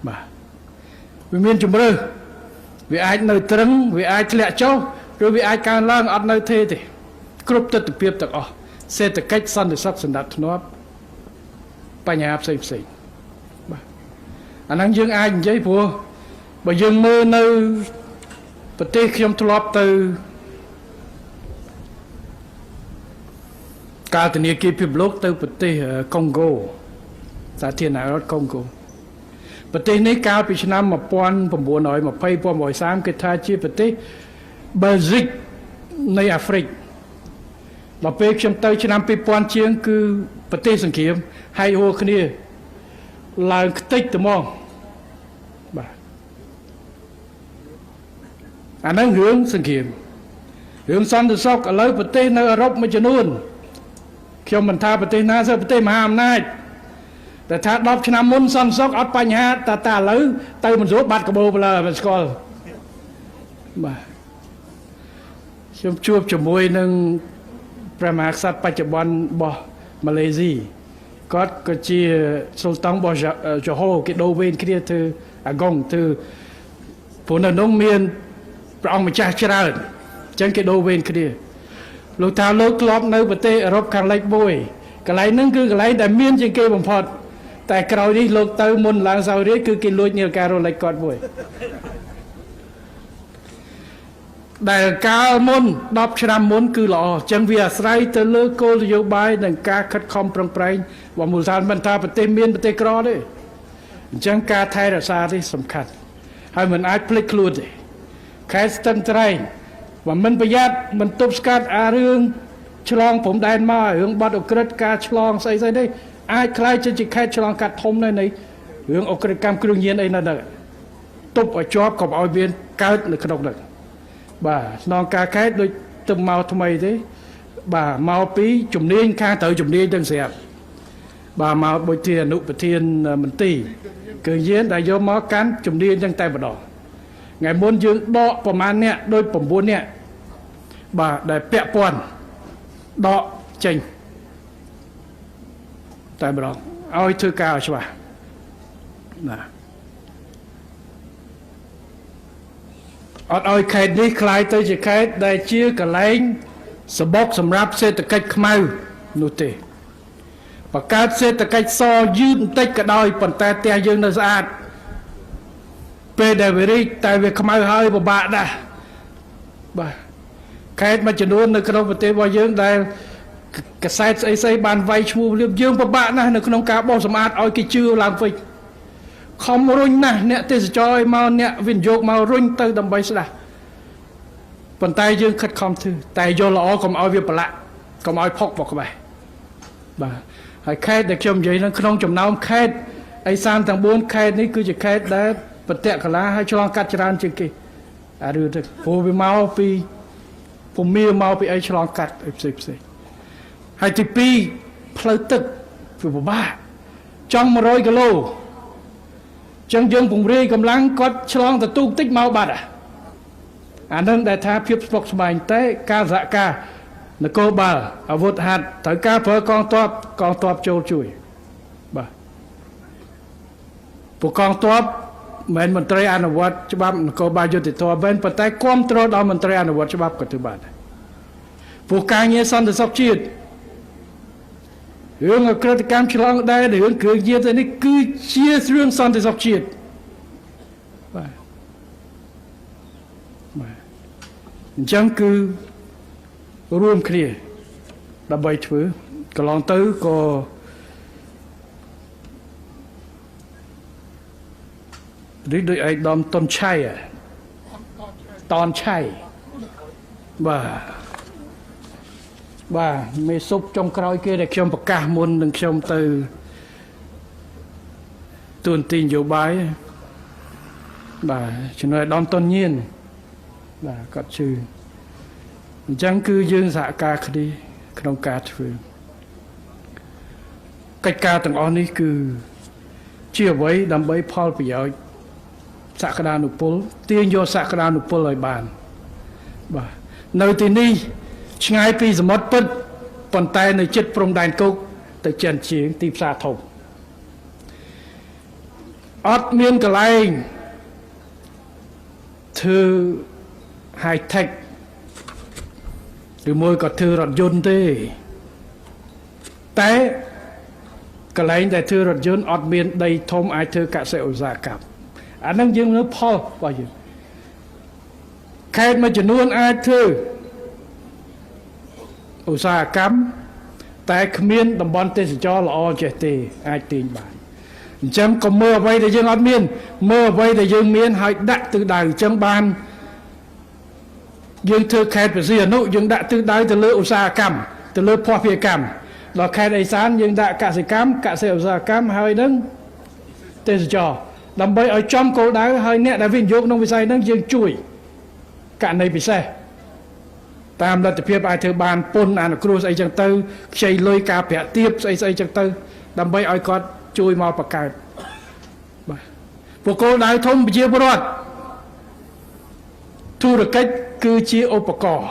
បាទវាមានជំរឿវាអាចនៅត្រឹងវាអាចធ្លាក់ចុះឬវាអាចកើនឡើងអត់នៅទេគ្រប់ទស្សនវិជ្ជាទាំងអស់សេដ្ឋកិច្ចសន្តិសុខសណ្ដាប់ធ្នាប់បញ្ហាផ្សេងបាទអាហ្នឹងយើងអាចនិយាយព្រោះបើយើងមើលនៅប្រទេសខ្ញុំធ្លាប់ទៅកាលធនាគារពិភពលោកទៅប្រទេសកុងហ្គោសាធារណរដ្ឋកុងហ្គោប្រទេសនេះកាលពីឆ្នាំ1920-1930គេថាជាប្រទេសបែលហ្សិកនៃអាហ្វ្រិកដល់ពេលខ្ញុំទៅឆ្នាំ2000ជាងគឺប្រទេសសង្គ្រាមហើយហួរគ្នាឡើងខ្ទេចត្មងបាទអាហ្នឹងរឿងសង្គ្រាមរឿងសន្តិសុខឥឡូវប្រទេសនៅអឺរ៉ុបមួយចំនួនខ្ញុំមិនថាប្រទេសណាទេប្រទេសមហាអំណាចតែថា10ឆ្នាំមុនសន្តិសុខអត់បញ្ហាតែឥឡូវទៅមិនស្រួលបាត់កបោបលើមិនស្គាល់បាទខ្ញុំជួបជាមួយនឹងព្រះមហាក្សត្របច្ចុប្បន្នរបស់ម៉ាឡេស៊ីគាត់ក៏ជាស៊ុលតានរបស់ជហូគេដូរវេនគ្នាទៅអាហ្គងទៅព្រោះនៅនោះមានព្រះអង្គម្ចាស់ច្រើនអញ្ចឹងគេដូរវេនគ្នាលោកថាលោកធ្លាប់នៅប្រទេសអឺរ៉ុបខាងលិចមួយកន្លែងហ្នឹងគឺកន្លែងដែលមានជាងគេបំផុតតែក្រោយនេះលោកទៅមុនឡើងសោយរាជគឺគេលួចនាឡិការ៉ូឡិចគាត់មួយដែលកាលមុន10ឆ្នាំមុនគឺល្អអញ្ចឹងវាអាស្រ័យទៅលើគោលនយោបាយនិងការខិតខំប្រឹងប្រែងរបស់មូលដ្ឋានមិនថាប្រទេសមានប្រទេសក្រទេអញ្ចឹងការថែរក្សានេះសំខាន់ហើយមិនអាចភ្លេចខ្លួនទេខេត្តស្ទឹងត្រែងបើមិនប្រយ័ត្នមិនទប់ស្កាត់អារឿងឆ្លងព្រំដែនមករឿងបាត់អក្រិតការឆ្លងស្អីៗនេះអាចខ្លាយជាខេត្តឆ្លងកាត់ធំនៅនៃរឿងអក្រិតកម្មគ្រឿងញៀនអីនៅហ្នឹងទប់ឲ្យជាប់កុំឲ្យមានកើតនៅក្នុងហ្នឹងបាទស្នងការខេត្តដូចទៅមកថ្មីទេបាទមកពីជំនាញខាងត្រូវជំនាញទាំងស្រាប់បាទមកដូចជាអនុប្រធានមន្ទីរគ្រឿងញៀនដែលយកមកកាន់ជំនាញទាំងតែម្ដងថ្ងៃមុនយើងដកប្រមាណអ្នកដូច9អ្នកបាទដែលពាក់ព័ន្ធដកចេញតែម្ដងឲ្យធ្វើការឲ្យច្បាស់ណាអត់ឲ្យខេត្តនេះคล้ายទៅជាខេត្តដែលជាកន្លែងសបុកសម្រាប់សេដ្ឋកិច្ចខ្មៅនោះទេបង្កើតសេដ្ឋកិច្ចសយឺតបន្តិចក៏ដោយប៉ុន្តែផ្ទះយើងនៅស្អាតពេលដែលវារីកតែវាខ្មៅហើយពិបាកណាស់បាទខេត្តមួយចំនួននៅក្នុងប្រទេសរបស់យើងដែលកសែតស្អីៗបានវាយឈ្មោះលៀបយើងពិបាកណាស់នៅក្នុងការបោសសម្អាតឲ្យគេជឿឡើងវិញខំរុញណាស់អ្នកទេសចរឲ្យមកអ្នកវិនិយោគមករុញទៅដើម្បីស្ដាស់ប៉ុន្តែយើងខិតខំធ្វើតែយកល្អកុំឲ្យវាប្រឡាក់កុំឲ្យផុកបកក្បែរបាទហើយខេត្តដែលខ្ញុំនិយាយនៅក្នុងចំណោមខេត្តអីសានទាំង4ខេត្តនេះគឺជាខេត្តដែលប្រតិកលាហើយឆ្លងកាត់ច្រើនជាងគេអារឿងទៅព្រោះវាមកពីពុំមានមកពីអីឆ្លងកាត់អីផ្សេងហើយទី2ផ្លូវទឹកវាពិបាកចង់100គីឡូចឹងយើងពង្រាយកម្លាំងគាត់ឆ្លងទៅទូកតិចមកបាត់អានឹងដែលថាភាពស្មុគស្មាញតែការសហការនគរបាលអាវុធហត្ថត្រូវការប្រើកងទ័ពចូលជួយបាទពួកកងទ័ពមិនមន្ត្រីអនុវត្តច្បាប់នគរបាលយុតិធម៌មិនប៉ុន្តែគ្រប់គ្រងដល់មន្ត្រីអនុវត្តច្បាប់ក៏ទៅបានដែរពួកការងារសន្តិសុខជាតិរឿងអក្រិតកម្មឆ្លងដែនរឿងគ្រឿងញៀនទៅនេះគឺជារឿងសន្តិសុខជាតិបាទអញ្ចឹងគឺរួមគ្នាដើម្បីធ្វើកន្លងទៅក៏ដូចឯកឧត្តមតុនឆៃតនឆៃបាទមេសុបចុងក្រោយគេដែលខ្ញុំប្រកាសមុននឹងខ្ញុំទៅទួនាទីនយោបាយបាទចំណុចឧត្តមតុនញៀនបាទគាត់ជឿអញ្ចឹងគឺយើងសហការគ្នាក្នុងការធ្វើកិច្ចការទាំងអស់នេះគឺជាអ្វីដើម្បីផលប្រយោជន៍សក្តានុពលទាញយកសក្តានុពលឲ្យបានបាទនៅទីនេះឆ្ងាយពីសមុទ្រពិតប៉ុន្តែនៅជិតព្រំដែនគោក ទៅចិនជាងទីផ្សារធំអត់មានកន្លែងធ្វើ high tech ឬមួយក៏ធ្វើរថយន្តទេតែកន្លែងដែលធ្វើរថយន្តអត់មានដីធំអាចធ្វើកសិឧស្សាហកម្មអាហ្នឹងយើងមើលផលរបស់យើងខេត្តមួយចំនួនអាចធ្វើឧស្សាហកម្មតែគ្មានតំបន់ទេសចរល្អចេះទេអាចទាញបានអញ្ចឹងក៏មើលអ្វីដែលយើងអត់មានមើលអ្វីដែលយើងមានហើយដាក់ទិសដៅអញ្ចឹងបានយើងធ្វើខេត្តព្រះសីហនុយើងដាក់ទិសដៅទៅលើឧស្សាហកម្មទៅលើភស្តុភារកម្មដល់ខេត្តឦសានយើងដាក់កសិកម្មកសិឧស្សាហកម្មហើយនឹងទេសចរដើម្បីឲ្យចំគោលដៅហើយអ្នកដែលវិនិយោគក្នុងវិស័យហ្នឹងយើងជួយករណីពិសេសតាមលទ្ធភាពអាចធ្វើបានពន្ធអនុគ្រោះស្អីចឹងទៅខ្ចីលុយការប្រាក់ទាបស្អីស្អីចឹងទៅដើម្បីឲ្យគាត់ជួយមកបង្កើតបាទពួកគោលដៅធំប្រជាពលរដ្ឋធុរកិច្ចគឺជាឧបករណ៍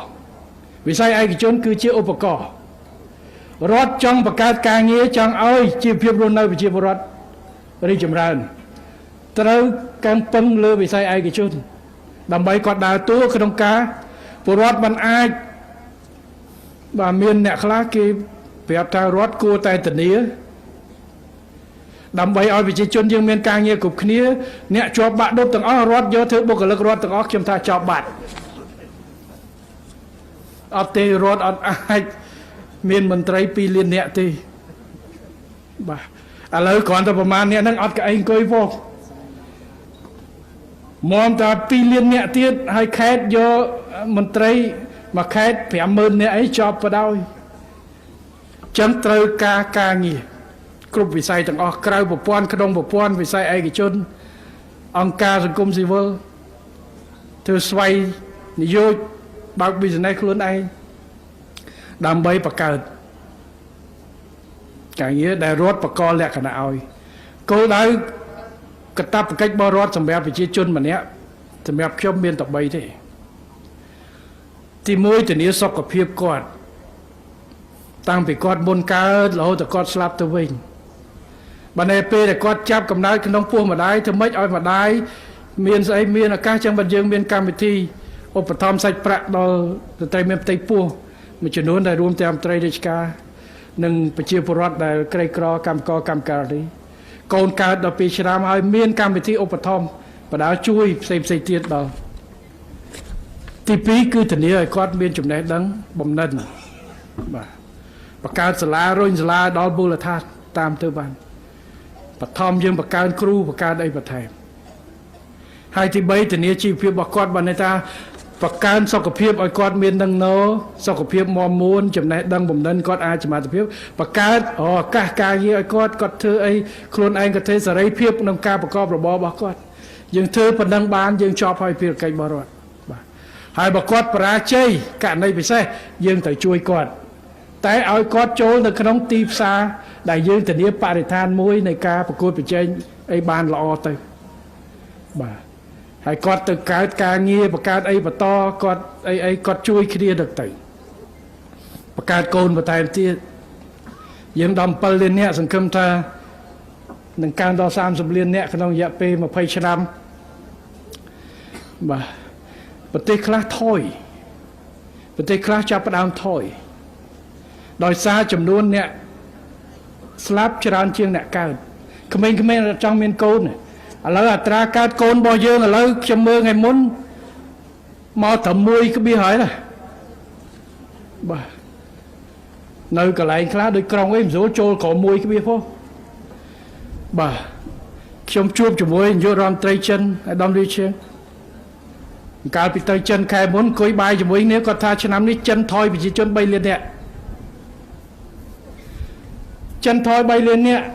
វិស័យឯកជនគឺជាឧបករណ៍រដ្ឋចង់បង្កើតការងារចង់ឲ្យជីវភាពរស់នៅប្រជាពលរដ្ឋរីកចម្រើនត្រូវកាន់ពឹងលើវិស័យឯកជនដើម្បីគាត់ដើរតួក្នុងការពលរដ្ឋមិនអាចបាទមានអ្នកខ្លះគេប្រាប់ថារដ្ឋគួរតែធានាដើម្បីឲ្យប្រជាជនយើងមានការងារគ្រប់គ្នាអ្នកជាប់បាក់ឌុបទាំងអស់រដ្ឋយកធ្វើបុគ្គលិករដ្ឋទាំងអស់ខ្ញុំថាចប់បាត់អត់ទេរដ្ឋអត់អាចមានមន្ត្រី2លាននាក់ទេបាទឥឡូវគ្រាន់តែប្រមាណអ្នកហ្នឹងអត់ក្អេងអង្គុយផងមកតែ2លាននាក់ទៀតហើយខេត្តយកមន្ត្រីមួយខេត្ត50000នាក់អីចប់បដ ாய் ចឹងត្រូវការងារគ្រប់វិស័យទាំងអស់ក្រៅប្រព័ន្ធក្នុងប្រព័ន្ធវិស័យឯកជនអង្គការសង្គមស៊ីវិលធ្វើស្វ័យនយោជបើក business ខ្លួនឯងដើម្បីបង្កើតការងារដែលរដ្ឋបកលលក្ខណៈឲ្យគោលដៅកតាបកិច្ចរបស់រដ្ឋសម្រាប់ប្រជាជនម្នាក់សម្រាប់ខ្ញុំមានតែ3ទេទី1ធានាសុខភាពគាត់តាំងពីគាត់មុនកើតរហូតដល់គាត់ស្លាប់ទៅវិញបើនៅពេលដែលគាត់ចាប់កំណើតក្នុងពោះម្ដាយធ្វើម៉េចឲ្យម្ដាយមានស្អីមានឱកាសចឹងបើយើងមានកម្មវិធីឧបត្ថម្ភសាច់ប្រាក់ដល់ស្ត្រីមានផ្ទៃពោះមួយចំនួនដែលរួមទាំងស្ត្រីរាជការនិងប្រជាពលរដ្ឋដែលក្រីក្រកម្មករកម្មការីកូនកើតដល់2ឆ្នាំហើយមានកម្មវិធីឧបត្ថម្ភបដាជួយផ្សេងទៀតដល់ទី2គឺធានាឲ្យគាត់មានចំណេះដឹងបំណិនបាទបង្កើតសាលារុញសាលាដល់មូលដ្ឋានតាមទៅបានបឋមយើងបង្កើនគ្រូបង្កើនអីបន្ថែមហើយទី3ធានាជីវភាពរបស់គាត់បានន័យថាបង្កើនសុខភាពឲ្យគាត់មាននឹងណោសុខភាពមាំមួនចំណេះដឹងបំណិនគាត់អាចសមត្ថភាពបង្កើតឱកាសការងារឲ្យគាត់ធ្វើអីខ្លួនឯងក៏ធ្វើសេរីភាពក្នុងការប្រកបរបររបស់គាត់យើងធ្វើប៉ុណ្ណឹងបានយើងជាប់ហើយភារកិច្ចរបស់រដ្ឋបាទហើយបើគាត់បរាជ័យករណីពិសេសយើងត្រូវជួយគាត់តែឲ្យគាត់ចូលនៅក្នុងទីផ្សារដែលយើងធានាបរិស្ថានមួយនៃការប្រកួតប្រជែងអីបានល្អទៅបាទហើយគាត់ទៅកើតការងារបង្កើតអីបន្តគាត់អីគាត់ជួយគ្នាទៅបង្កើតកូនបន្ថែមទៀតយើងដល់7លាននាក់សង្ឃឹមថានឹងកើនដល់30លាននាក់ក្នុងរយៈពេល20ឆ្នាំបាទប្រទេសខ្លះថយប្រទេសខ្លះចាប់ផ្ដើមថយដោយសារចំនួនអ្នកស្លាប់ច្រើនជាងអ្នកកើតក្មេងៗចង់មានកូនឥឡូវអត្រាកើតកូនរបស់យើងឥឡូវខ្ញុំមើលថ្ងៃមុនមកត្រឹម1ក្បៀសហើយណាបាទនៅកន្លែងខ្លះដូចក្រុងអីមិនស្រួលចូលក្រ1ក្បៀសផងបាទខ្ញុំជួបជាមួយនាយករដ្ឋមន្ត្រីចិនអាដាមលីឈៀងកាលពីទៅចិនខែមុនអង្គុយបាយជាមួយគ្នាគាត់ថាឆ្នាំនេះចិនថយប្រជាជន3លាននាក់ចិនថយ3លាននាក់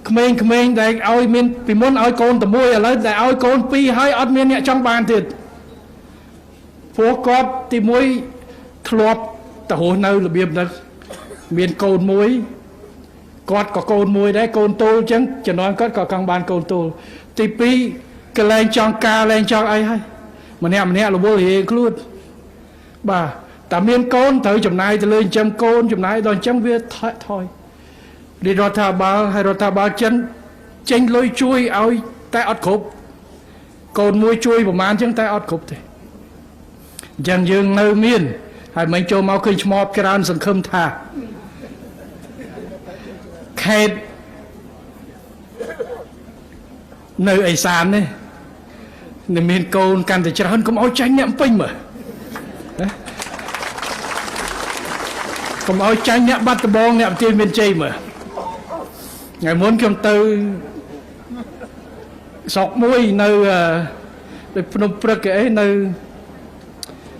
ក្មេងៗដែលឲ្យមានពីមុនឲ្យកូនតែមួយឥឡូវដែលឲ្យកូន2ហើយអត់មានអ្នកចង់បានទៀតព្រោះគាត់ទី1ធ្លាប់ទៅរស់នៅរបៀបហ្នឹងមានកូនមួយគាត់ក៏កូនមួយដែរកូនតូលអញ្ចឹងជំនាន់គាត់ក៏ចង់បានកូនតូលទី2កលែងចង់ការលែងចង់អីហើយម្នាក់រវល់រៀងខ្លួនបាទតែមានកូនត្រូវចំណាយទៅលើចិញ្ចឹមកូនចំណាយដល់អញ្ចឹងវាថយ đi rót thà bao hay rót thà bao chân tranh lôi chui ao tay ọt khúc còn môi chui của màn chân tay ọt khúc thì chẳng dừng nơi miền hay mấy châu máu khinh mọp cho ra sân khâm thà khét nơi ấy sàn đấy nên miền cồn càng thì trở hơn cũng áo tranh nhậm pinh mà cũng áo tranh nhậm bắt bong nhậm tiền miền tây mà ngày muốn trong tư sọc mũi nơi phun prek ấy nơi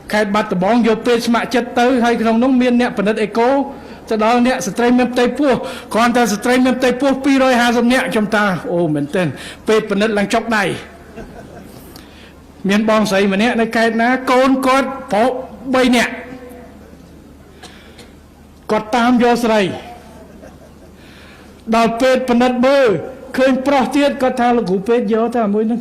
khai bắt bong vô pê mạ chất tới hay trong nông miền nè phần đất eco cho đó nè stream miền tây pua còn ta stream miền tây pua pi rồi hà dòng nè trong ta ô mình tên pê phần đất làng chọc này miền bong sấy mà nè nơi khai ná côn cốt phố bay nè cọt tam vô sấy đào pê phần đất bơ khơi pro tiết có thà là cú pê vô ta mũi nữa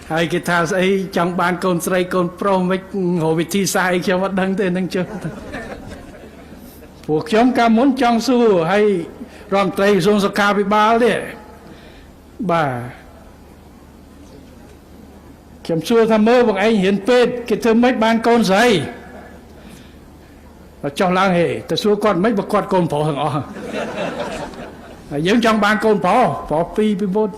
hay cái thà ấy trong ban con sấy con pro mấy ngồi vị thi sai cho mất đăng tên đăng chưa cuộc chống ca muốn trong su hay rong tây xuống sọc ca bị bao đấy bà kiểm xua tham mơ bằng anh hiến pê cái thơm mấy ban con sấy và trong làng hệ ta xua con mấy bậc con côn phổ hằng ọ giống trong ban côn phổ pi bốt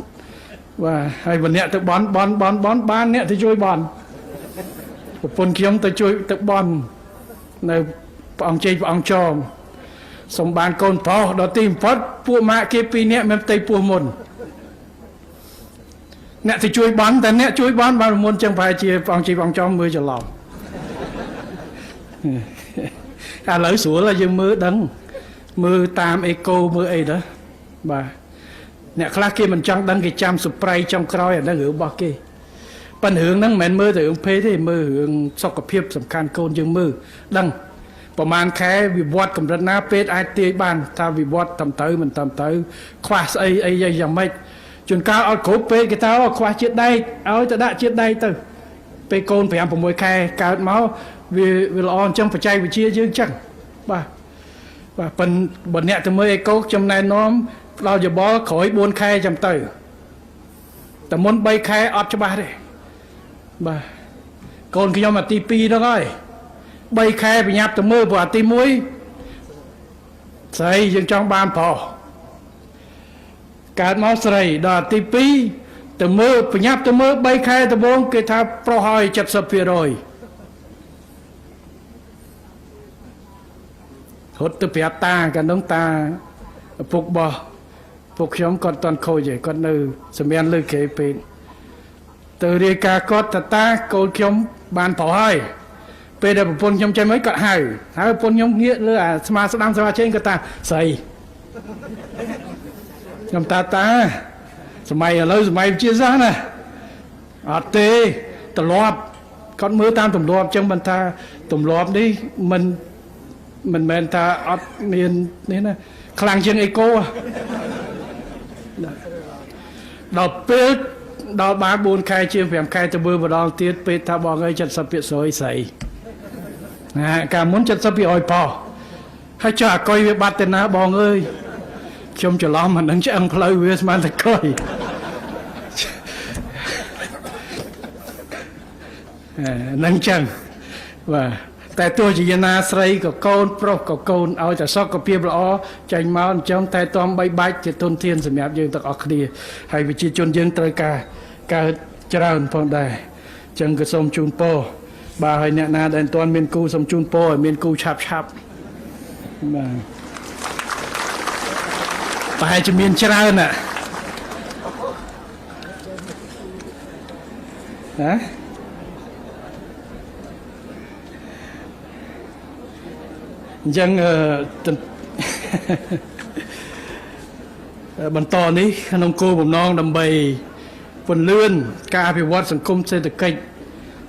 và hay vấn đề tự bón ban nè thì chui bón một phần kiếm ta chui tự bón này ông chơi ông cho xong ban côn phổ đó tìm phát pua mạ kia pi nè mềm tây pua mồn nè thì chui bón ta nè chui bón bao môn chẳng phải chia ông chơi ông cho mưa cho lòng lỡ sủa là dương mưa đắng mưa tam eco mưa ấy đó bà nè khác kia mình trong đăng cái cham spray trong khói đang hưởng bao kia phần hưởng năng mền mưa thì hưởng phê thì mưa hưởng sọc cặp hiệp sầm can côn dương mưa đăngประมาณแค่วิวัฒน์กับรัตนาเป็ดไอตีบ้านถ้าวิวัฒน์ทำเตยมันทำเตยคว้าไอ้ยังไม่จนก้าวเอาโคเป็ดกี่เท้าคว้าเช็ดได้เอาจะได้เช็ดได้ตึไปโกนพยายามผมมวยแค่การเมาเวลาอ่อนจังปัจจัยวิชียืนจังว่าเป็นบทเนี้ยจะเมื่อไอ้โก๊กจำนายน้อมเราจะบอกขอยบนแค่จำเตยแต่มนใบแค่อดจะบ้าเลยบ่าโกนขยมมาตีปีแล้วก็ใบแค่ไปยับแต่เมื่อบ่าตีมุ้ยใส่ยังจ้องบานพอการเมาใส่ดอตีปีแต่เมื่อไปยับแต่เมื่อใบแค่แต่บงเกิดทับโปรหอยจับสเปียรอยหดตัวเปียตากันน้องตาปลุกบ่ปลุกย้อมก่อนตอนโคใหญ่ก่อนนึสมัยเลือกเขยเป็นตัวเรียกากอดตาโกนย้อมบานผอให้เป็นแต่ปนย้อมใจไม่กัดให้ถ้าปนย้อมเงี้ยเลยสมาสดามสมาเช่นก็ตาใส่ย้อมตาสมัยเลยสมัยเชี่ยซ่านะอัดเตะตลอดก่อนมือตามตุ่มรอบจังบรรทาตุ่มรอบนี่มันแมนตาอัดเมียนนี่นะคลังเชียงไอโก้ดอกเป็ดดอกบาบูนใครเชียงแผงใครจะเบื่อบ่ดองเตี้ยเป็ดถ้าบอกไอ้จัดสเปียสวยใส่นะฮะการมุนจัดสเปียอ่อยพอให้จ่าก้อยเวบัตเตนะบอกเอ้ยชมจะล้อมมันนั่งจะอังพลายเวสมันตะก้อยนั่งจังว่าแต่ตัวจีนาใส่กับโกนโปรกับโกนเอาจากซอกกับเพียบล้อใจมาจำแต่ตอมใบใบจะต้นเทียนสมัยยืนตะออกดีให้วิจิจนยืนตรการเจริญพองได้จังกระสมจูนโปบาให้เนี่ยนาเดินตอนเมียนกูสมจูนโปเมียนกูฉับไปจะเมียนเจริญน่ะฮะยังบรรทอนนี้ขนมโกผมน้องดำใบฝนเลื่อนการอภิวัตสังคมเศรษฐกิจ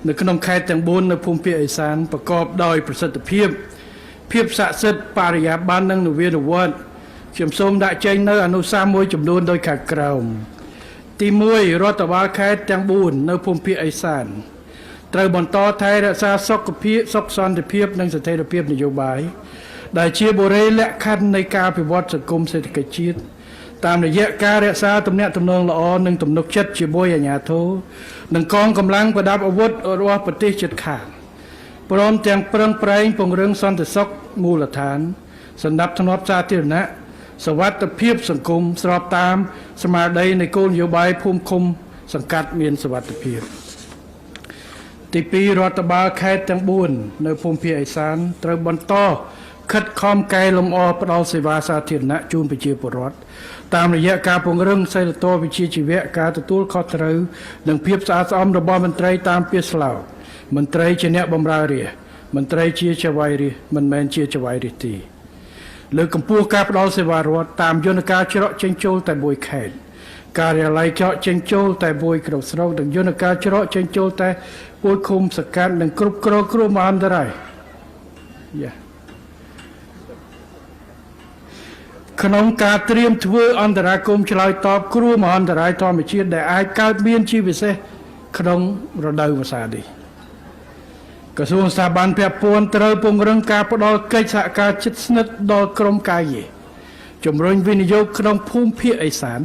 ในขนมไข่แต่งบุญในภูมิภาคอีสานประกอบโดยประสิทธิภาพสะสดปริยาบ้านนั่งหนุ่มเวียนวัดเชื่อมส้มได้ใจเนื้ออนุสามวยจำนวนโดยขาดกล่าวตีมวยรถตะวันไข่แต่งบุญในภูมิภาคอีสาน ត្រូវបន្តថែរក្សាសុខភាពសុខសន្តិភាពនិងស្ថិរភាពនយោបាយដែលជាបុរេលក្ខខណ្ឌនៃការអភិវឌ្ឍសង្គមសេដ្ឋកិច្ចជាតិតាមរយៈការរក្សាទំនាក់ទំនងល្អនិងទំនុកចិត្តជាមួយអាជ្ញាធរនិងកងកម្លាំងប្រដាប់អាវុធរបស់ប្រទេសជិតខាងព្រមទាំងប្រឹងប្រែងពង្រឹងសន្តិសុខមូលដ្ឋានសណ្ដាប់ធ្នាប់សាធារណៈសវត្ថិភាពសង្គមស្របតាមស្មារតីនៃគោលនយោបាយភូមិឃុំសង្កាត់មានសវត្ថិភាពទី2រដ្ឋបាលខេត្តទាំង4នៅភូមិភាគឦសានត្រូវបន្តខិតខំកែលម្អផ្តល់សេវាសាធារណៈជូនប្រជាពលរដ្ឋតាមរយៈការពង្រឹងសីលធម៌វិជ្ជាជីវៈការទទួលខុសត្រូវនិងភាពស្អាតស្អំរបស់មន្ត្រីតាមពាក្យស្លោកមន្ត្រីជាអ្នកបម្រើរាជមន្ត្រីជាចៅហ្វាយរាជមិនមែនជាចៅហ្វាយរាជទេលើកកម្ពស់ការផ្តល់សេវារដ្ឋតាមយន្តការច្រកចេញចូលតែមួយខេត្តការិយាល័យច្រកចេញចូលតែមួយក្នុងស្រុកនិងយន្តការច្រកចេញចូលតែមួយឃុំសង្កាត់និងគ្រប់គ្រងគ្រោះមហន្តរាយក្នុងការត្រៀមធ្វើអន្តរាគមន៍ឆ្លើយតបគ្រោះមហន្តរាយធម្មជាតិដែលអាចកើតមានជាពិសេសក្នុងរដូវវស្សានេះក្រសួងស្ថាប័នពាក់ព័ន្ធត្រូវពង្រឹងការផ្តល់កិច្ចសហការជិតស្និទ្ធដល់ក្រមការងារជំរុញវិនិយោគក្នុងភូមិភាគឦសាន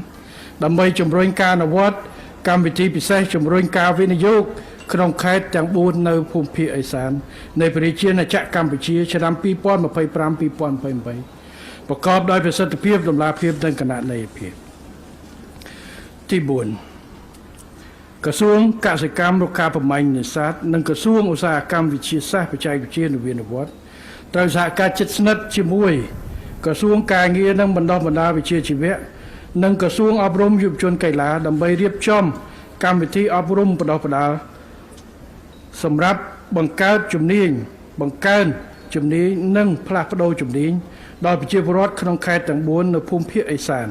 ដើម្បីជំរុញការអនុវត្តកម្មវិធីពិសេសជំរុញការវិនិយោគក្នុងខេត្តទាំង4នៅភូមិភាគឦសាននៃប្រជាណាចក្រកម្ពុជាឆ្នាំ2025-2028ប្រកបដោយប្រសិទ្ធភាពតម្លាភាពនិងគណនេយ្យភាពទី4ក្រសួងកសិកម្មរុក្ខាប្រមាញ់នេសាទនិងក្រសួងឧស្សាហកម្មវិទ្យាសាស្ត្របច្ចេកវិទ្យានវានុវត្តន៍ត្រូវសហការជិតស្និទ្ធជាមួយក្រសួងការងារនិងបណ្ដុះបណ្ដាលវិជ្ជាជីវៈនិងក្រសួងអប់រំយុវជនកីឡាដើម្បីរៀបចំកម្មវិធីអប់រំបណ្ដុះបណ្ដាលសម្រាប់បង្កើតជំនាញនិងផ្លាស់ប្ដូរជំនាញដល់ប្រជាពលរដ្ឋក្នុងខេត្តទាំង4នៅភូមិភាគឦសាន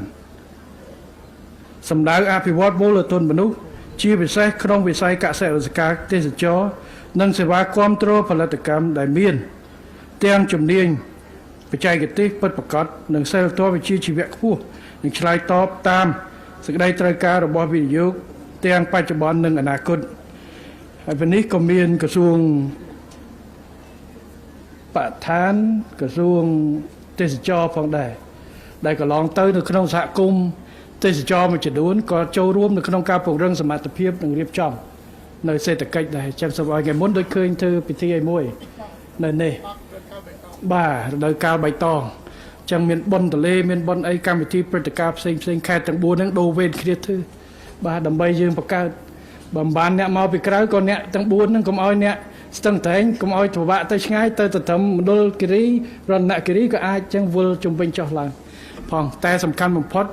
សម្ដៅអភិវឌ្ឍមូលធនមនុស្សជាពិសេសក្នុងវិស័យកសិកម្មទេសចរនិងសេវាគាំទ្រផលិតកម្មដែលមានទាំងជំនាញបច្ចេកទេសពិតប្រាកដនិងសីលធម៌វិជ្ជាជីវៈខ្ពស់និងឆ្លើយតបតាមសេចក្តីត្រូវការរបស់វិនិយោគទាំងបច្ចុប្បន្ននិងអនាគតហើយពេលនេះក៏មានក្រសួងបរិស្ថានក្រសួងទេសចរផងដែរដែលកន្លងទៅនៅក្នុងសហគមន៍ទេសចរមួយចំនួនក៏ចូលរួមនៅក្នុងការពង្រឹងសមត្ថភាពនិងរៀបចំនៅសេដ្ឋកិច្ចដែរចឹងសូមឲ្យថ្ងៃមុនដូចឃើញធ្វើពិធីឲ្យមួយនៅនេះបាទរដូវកាលបៃតងចឹងមានបុណ្យទលេមានបុណ្យអីកម្មវិធីព្រឹត្តិការណ៍ផ្សេងខេត្តទាំង4ហ្នឹងដូរវេនគ្នាធ្វើបាទដើម្បីយើងបង្កើតបើមិនបានអ្នកមកពីក្រៅក៏អ្នកទាំង4ហ្នឹងកុំឲ្យអ្នកស្ទឹងត្រែងកុំឲ្យពិបាកទៅឆ្ងាយទៅត្រឹមមណ្ឌលគិរីរតនគិរីក៏អាចចឹងវិលជំវិញចុះឡើងផងតែសំខាន់បំផុត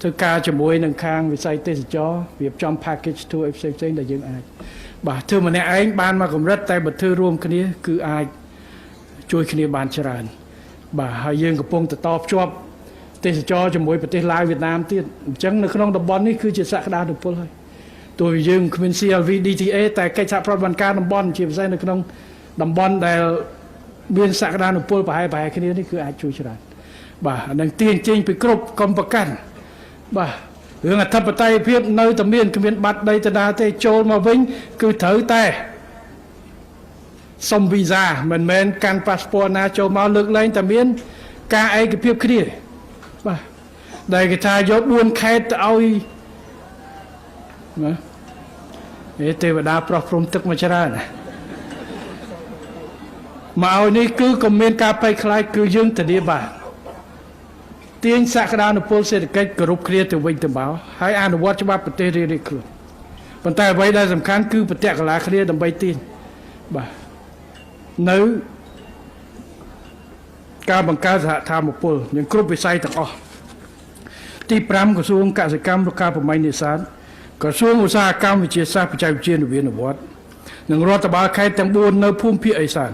ធ្វើការជាមួយនឹងខាងវិស័យទេសចររៀបចំ package tour ផ្សេងដែលយើងអាចបាទធ្វើម្នាក់ឯងបានមកកម្រិតតែបើធ្វើរួមគ្នាគឺអាចជួយគ្នាបានច្រើនបាទហើយយើងកំពុងតភ្ជាប់ទេសចរជាមួយប្រទេសឡាវវៀតណាមទៀតអញ្ចឹងនៅក្នុងតំបន់នេះគឺជាសក្តានុពលហើយទោះយើងគ្មាន CLV DTA តែកិច្ចសហប្រតិបត្តិការតំបន់ជាពិសេសនៅក្នុងតំបន់ដែលមានសក្តានុពលប្រហែលគ្នានេះគឺអាចជួយច្រើនបាទអានឹងទាញចេញពីគ្រប់កំប្រកាន់បាទរឿងអធិបតេយ្យភាពនៅតែមានគ្មានបាត់ដីតាទេចូលមកវិញគឺត្រូវតែសុំវីសាមិនមែនកាន់ប៉ាសពតណាចូលមកលើកលែងតែមានការឯកភាពគ្នាបាទដែលគេថាយក4ខេត្តទៅឲ្យណាទេវតាប្រោះព្រំទឹកមកច្រើនមកឲ្យនេះគឺក៏មានការបែកខ្លាយគឺយើងធានាបាទទាញសក្តានុពលសេដ្ឋកិច្ចគ្រប់គ្នាទៅវិញទៅមកហើយអនុវត្តច្បាប់ប្រទេសរៀងៗខ្លួនប៉ុន្តែអ្វីដែលសំខាន់គឺប្រតិកលាគ្នាដើម្បីទាញបាទនៅការបង្កើតសហធម្មពលនឹងគ្រប់វិស័យទាំងអស់ទី5ក្រសួងកសិកម្មរុក្ខាប្រមាញ់នេសាទក្រសួងឧស្សាហកម្មវិទ្យាសាស្ត្របច្ចេកវិទ្យានវានុវត្តន៍និងរដ្ឋបាលខេត្តទាំង4នៅភូមិភាគឦសាន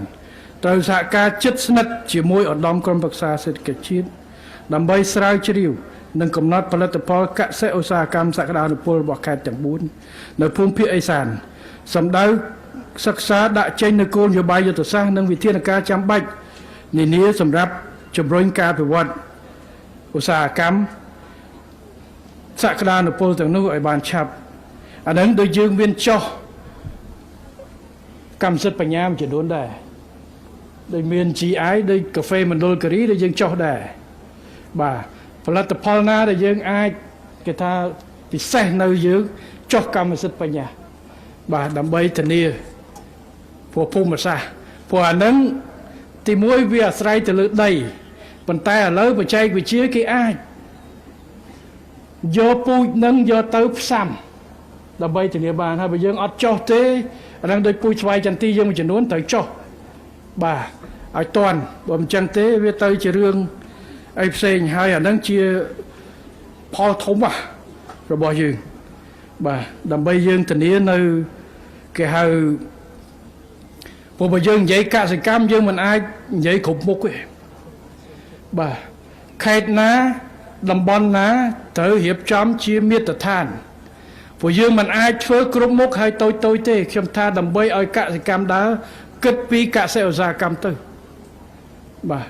ត្រូវសហការជិតស្និទ្ធជាមួយឧត្តមក្រុមប្រឹក្សាសេដ្ឋកិច្ចជាតិដើម្បីស្រាវជ្រាវនិងកំណត់ផលិតផលកសិឧស្សាហកម្មសក្តានុពលរបស់ខេត្តទាំង4នៅភូមិភាគឦសានសម្ដៅសិក្សាដាក់ចេញនូវគោលនយោបាយយុទ្ធសាស្ត្រនិងវិធានការចាំបាច់នានាសម្រាប់ជំរុញការអភិវឌ្ឍឧស្សាហកម្មសក្តានុពលទាំងនោះឲ្យបានឆាប់អានឹងដូចយើងមានចុះ កម្មសិទ្ធិបញ្ញាមួយចំនួនដែរដោយមាន GI ដោយកាហ្វេមណ្ឌលការីដែលយើងចុះដែរបាទផលិតផលណាដែលយើងអាចគេថាពិសេសនៅយើងចុះកម្មសិទ្ធិបញ្ញាបាទដើម្បីធានាព្រោះភូមិសាស្ត្រព្រោះអានឹងទីមួយវាអាស្រ័យទៅលើដីប៉ុន្តែឥឡូវបច្ចេកវិទ្យាគេអាចយកពូជនឹងយកទៅផ្សំដើម្បីធានាបានហើយបើយើងអត់ចុះទេអានឹងដោយពូជស្វាយចន្ទីយើងមួយចំនួនត្រូវចុះបាទឲ្យតន់បើមិនចឹងទេវាទៅជារឿងអីផ្សេងហើយអានឹងជាផលធំរបស់យើងបាទដើម្បីយើងធានានៅគេហៅព្រោះបើយើងនិយាយកសិកម្មយើងមិនអាចនិយាយគ្រប់មុខទេបាទខេត្តណាតំបន់ណាត្រូវរៀបចំជាមាត្រដ្ឋានព្រោះយើងមិនអាចធ្វើគ្រប់មុខហើយតូចទេខ្ញុំថាដើម្បីឲ្យកសិកម្មដើរគិតពីកសិឧស្សាហកម្មទៅបាទ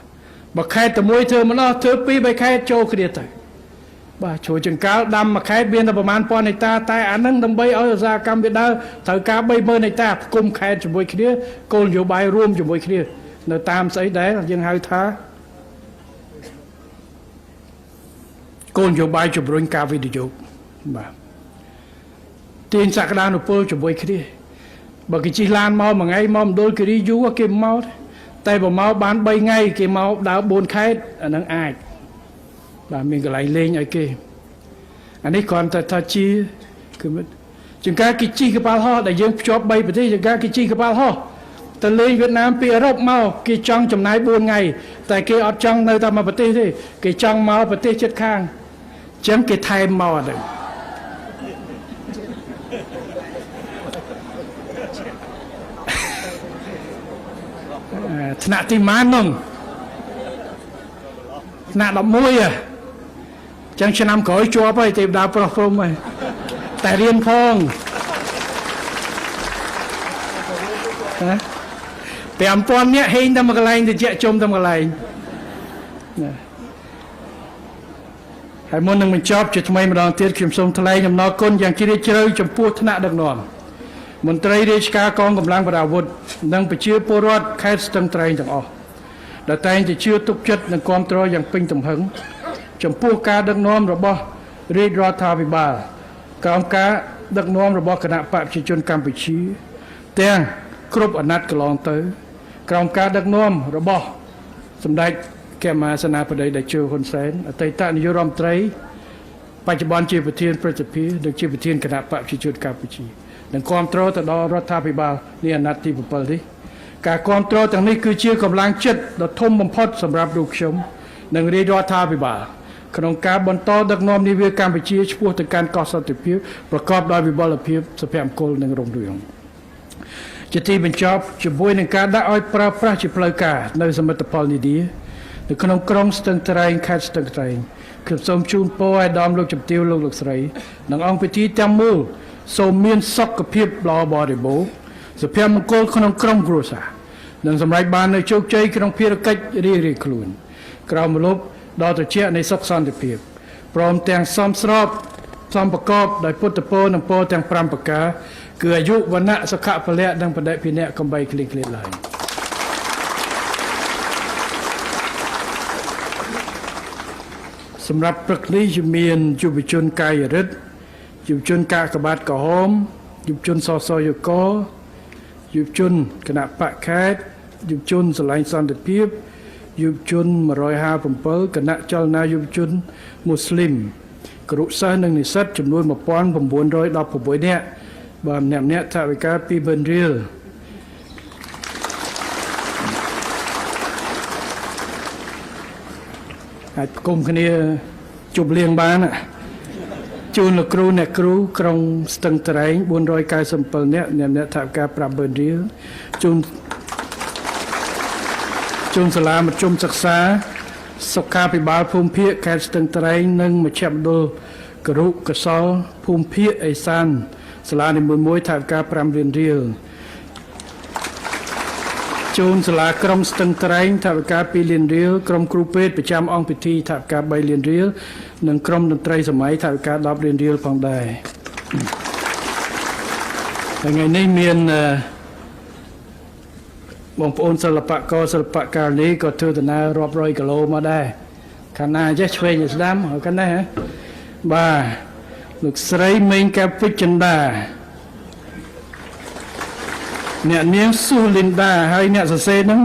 បើខេត្តតែមួយធ្វើមិនអស់ធ្វើ2 3ខេត្តចូលគ្នាទៅបាទជួយចង្កាលដាំមួយខេត្តមានតែប្រមាណ1000ហិកតាតែអានឹងដើម្បីឲ្យឧស្សាហកម្មវាដើរត្រូវការ30000ហិកតាផ្គុំខេត្តជាមួយគ្នាគោលនយោបាយរួមជាមួយគ្នានៅតាមស្អីដែរយើងហៅថាគោលនយោបាយជំរុញការវិនិយោគបាទទាញសក្តានុពលជាមួយគ្នាបើគេជិះឡានមកមួយថ្ងៃមកម្ដុលគិរីយូរគេមកតែបើមកបាន3ថ្ងៃគេមកដើរ4ខេត្តអានឹងអាចបាទមានកន្លែងលេងឲ្យគេអានេះគ្រាន់តែថាជាគឺចង្ការគេជិះកប៉ាល់ហោះដែលយើងភ្ជាប់3ប្រទេសចង្ការគេជិះកប៉ាល់ហោះទៅលេងវៀតណាមពីអឺរ៉ុបមកគេចង់ចំណាយ4ថ្ងៃតែគេអត់ចង់នៅតែមួយប្រទេសទេគេចង់មកប្រទេសជិតខាងអញ្ចឹងគេថែមមកអត់ទេថ្នាក់ទីម៉ាននោះថ្នាក់11ចឹងឆ្នាំក្រោយជាប់ហើយទេវតាប្រុសព្រំហើយតែរៀនផងណា5000នាក់ហេងតែមួយកន្លែងទៅជាជុំតែមួយកន្លែងណាហើយមុននឹងបញ្ចប់ជាថ្មីម្ដងទៀតខ្ញុំសូមថ្លែងអំណរគុណយ៉ាងជ្រាលជ្រៅចំពោះថ្នាក់ដឹកនាំមន្ត្រីរាជការកងកម្លាំងប្រដាប់អាវុធនិងប្រជាពលរដ្ឋខេត្តស្ទឹងត្រែងទាំងអស់ដែលតែងតែជឿទុកចិត្តនិងគាំទ្រយ៉ាងពេញទំហឹងចំពោះការដឹកនាំរបស់រាជរដ្ឋាភិបាលក្រោមការដឹកនាំរបស់គណៈបកប្រជាជនកម្ពុជាទាំងគ្រប់អាណត្តិកន្លងទៅក្រោមការដឹកនាំរបស់សម្ដេចកម្មាសេនាបតីតេជោហ៊ុនសែនអតីតនាយករដ្ឋមន្ត្រីបច្ចុប្បន្នជាប្រធានព្រឹទ្ធសភានិងជាប្រធានគណៈបកប្រជាជនកម្ពុជានិងគាំទ្រទៅដល់រដ្ឋាភិបាលនេះអាណត្តិទី7នេះការគាំទ្រទាំងនេះគឺជាកម្លាំងចិត្តដ៏ធំបំផុតសម្រាប់លោកខ្ញុំនិងរាជរដ្ឋាភិបាលក្នុងការបន្តដឹកនាំនាវាកម្ពុជាឆ្ពោះទៅកាន់កោះសន្តិភាពប្រកបដោយវិបុលភាពសុភមង្គលនិងរុងរឿងជាទីបញ្ចប់ជាមួយនឹងការដាក់ឲ្យប្រើប្រាស់ជាផ្លូវការនៅសមិទ្ធផលនានានៅក្នុងក្រុងស្ទឹងត្រែងខេត្តស្ទឹងត្រែងខ្ញុំសូមជូនពរឲ្យដើមលោកជំទាវលោកស្រីនិងអង្គពិធីទាំងមូលសូមមានសុខភាពល្អបរិបូរណ៍សុភមង្គលក្នុងក្រុមគ្រួសារនិងសម្រេចបាននូវជោគជ័យក្នុងភារកិច្ចរៀងៗខ្លួនក្រោមម្លប់ដ៏ត្រជាក់នៃសុខសន្តិភាពព្រមទាំងសមស្របសំប្រកបដោយពុទ្ធពរនិងពរទាំង5ប្រការគឺអាយុវណ្ណៈសុខៈពលៈនិងបដិភិនៈកំបីគ្លៀងគ្លាតឡើយសម្រាប់ព្រឹកនេះមានយុវជនកាយរិទ្ធយុវជនកាកបាទក្រហមយុវជនសសយកយុវជនគណៈបកខេត្តយុវជនស្រឡាញ់សន្តិភាពយុវជន157គណៈចលនាយុវជនមូស្លីមគរុសិស្សនិងនិស្សិតចំនួន1916នាក់បាទម្នាក់ថវិកា20000រៀលអាចគុំគ្នាជប់លៀងបានជូនលោកគ្រូអ្នកគ្រូក្រុងស្ទឹងត្រែង497នាក់អ្នកថវិកា50000រៀលជូនសាលាមធ្យមសិក្សាសុខាភិបាលភូមិភាគខេត្តស្ទឹងត្រែងនិងមជ្ឈមណ្ឌលគរុកសលភូមិភាគអេសានសាលានីមួយថវិកា5លានរៀលជូនសាលាក្រុងស្ទឹងត្រែងថវិកា2លានរៀលក្រុមគ្រូពេទ្យប្រចាំអង្គពិធីថវិកា3លានរៀលនិងក្រុមតន្ត្រីសម័យថវិកា10លានរៀលផងដែរថ្ងៃនេះមាន បងប្អូនសិល្បករសិល្បករនេះក៏ធ្វើដំណើររាប់រយគីឡូមកដែរខាងណាចេះឆ្វេងស្ដាំហើយកាលណាបាទលោកស្រីមេងកែវពេជ្រចិន្តាអ្នកនាងស៊ូលីនដាហើយអ្នកសរសេរហ្នឹង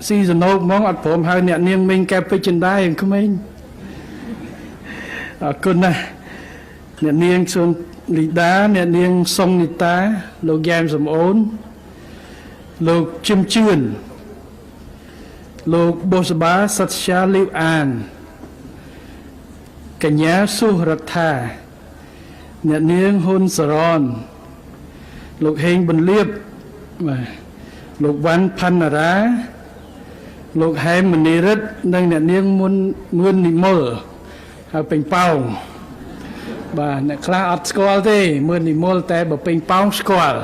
ស៊ីសណូកហ្មងអត់ព្រមហៅអ្នកនាងមេងកែវពេជ្រចិន្តាយ៉ាងក្មេងអរគុណណាស់អ្នកនាងស៊ូលីដាអ្នកនាងសុងនីតាលោកយ៉ែមសំអូនលោកជឹមជឿនលោកបូសបាសត្យាលីវអានកញ្ញាសុរដ្ឋាអ្នកនាងហ៊ុនសរនលោកហេងបន្លាបបាទលោកវ៉ាន់ផាន់ណារ៉ាលោកហែមមនីរិទ្ធនិងអ្នកនាងមឿននិមលហើយពេញប៉ោងបាទអ្នកខ្លះអត់ស្គាល់ទេមឿននិមលតែបើពេញប៉ោងស្គាល់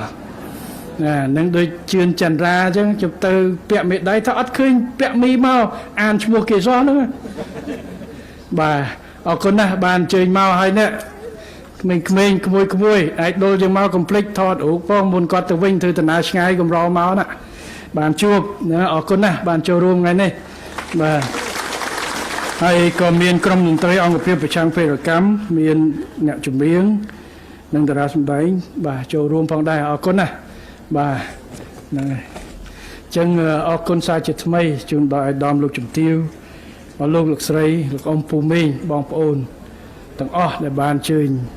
នឹងដូចជឿនចន្ទរាអញ្ចឹងជប់ទៅពាក់មេដៃថាអត់ឃើញពាក់មីមកអានឈ្មោះគេសោះហ្នឹងបាទអរគុណណាស់បានអញ្ជើញមកហើយនេះក្មេងៗក្មួយអាចដុលយើងមកកុំភ្លេចថតរូបផងមុនគាត់ទៅវិញធ្វើដំណើរឆ្ងាយកម្រមកណាបានជួបណាអរគុណណាស់បានចូលរួមថ្ងៃនេះបាទហើយក៏មានក្រុមតន្ត្រីអង្គភាពប្រឆាំងភេរកម្មមានអ្នកចម្រៀងនិងតារាសម្ដែងបាទចូលរួមផងដែរអរគុណណាស់បាទហ្នឹងហើយអញ្ចឹងអរគុណសាជាថ្មីជូនដល់អាដាមលោកជំទាវមកលោកស្រីលោកអ៊ំពូមេងបងប្អូនទាំងអស់ដែលបានជើញ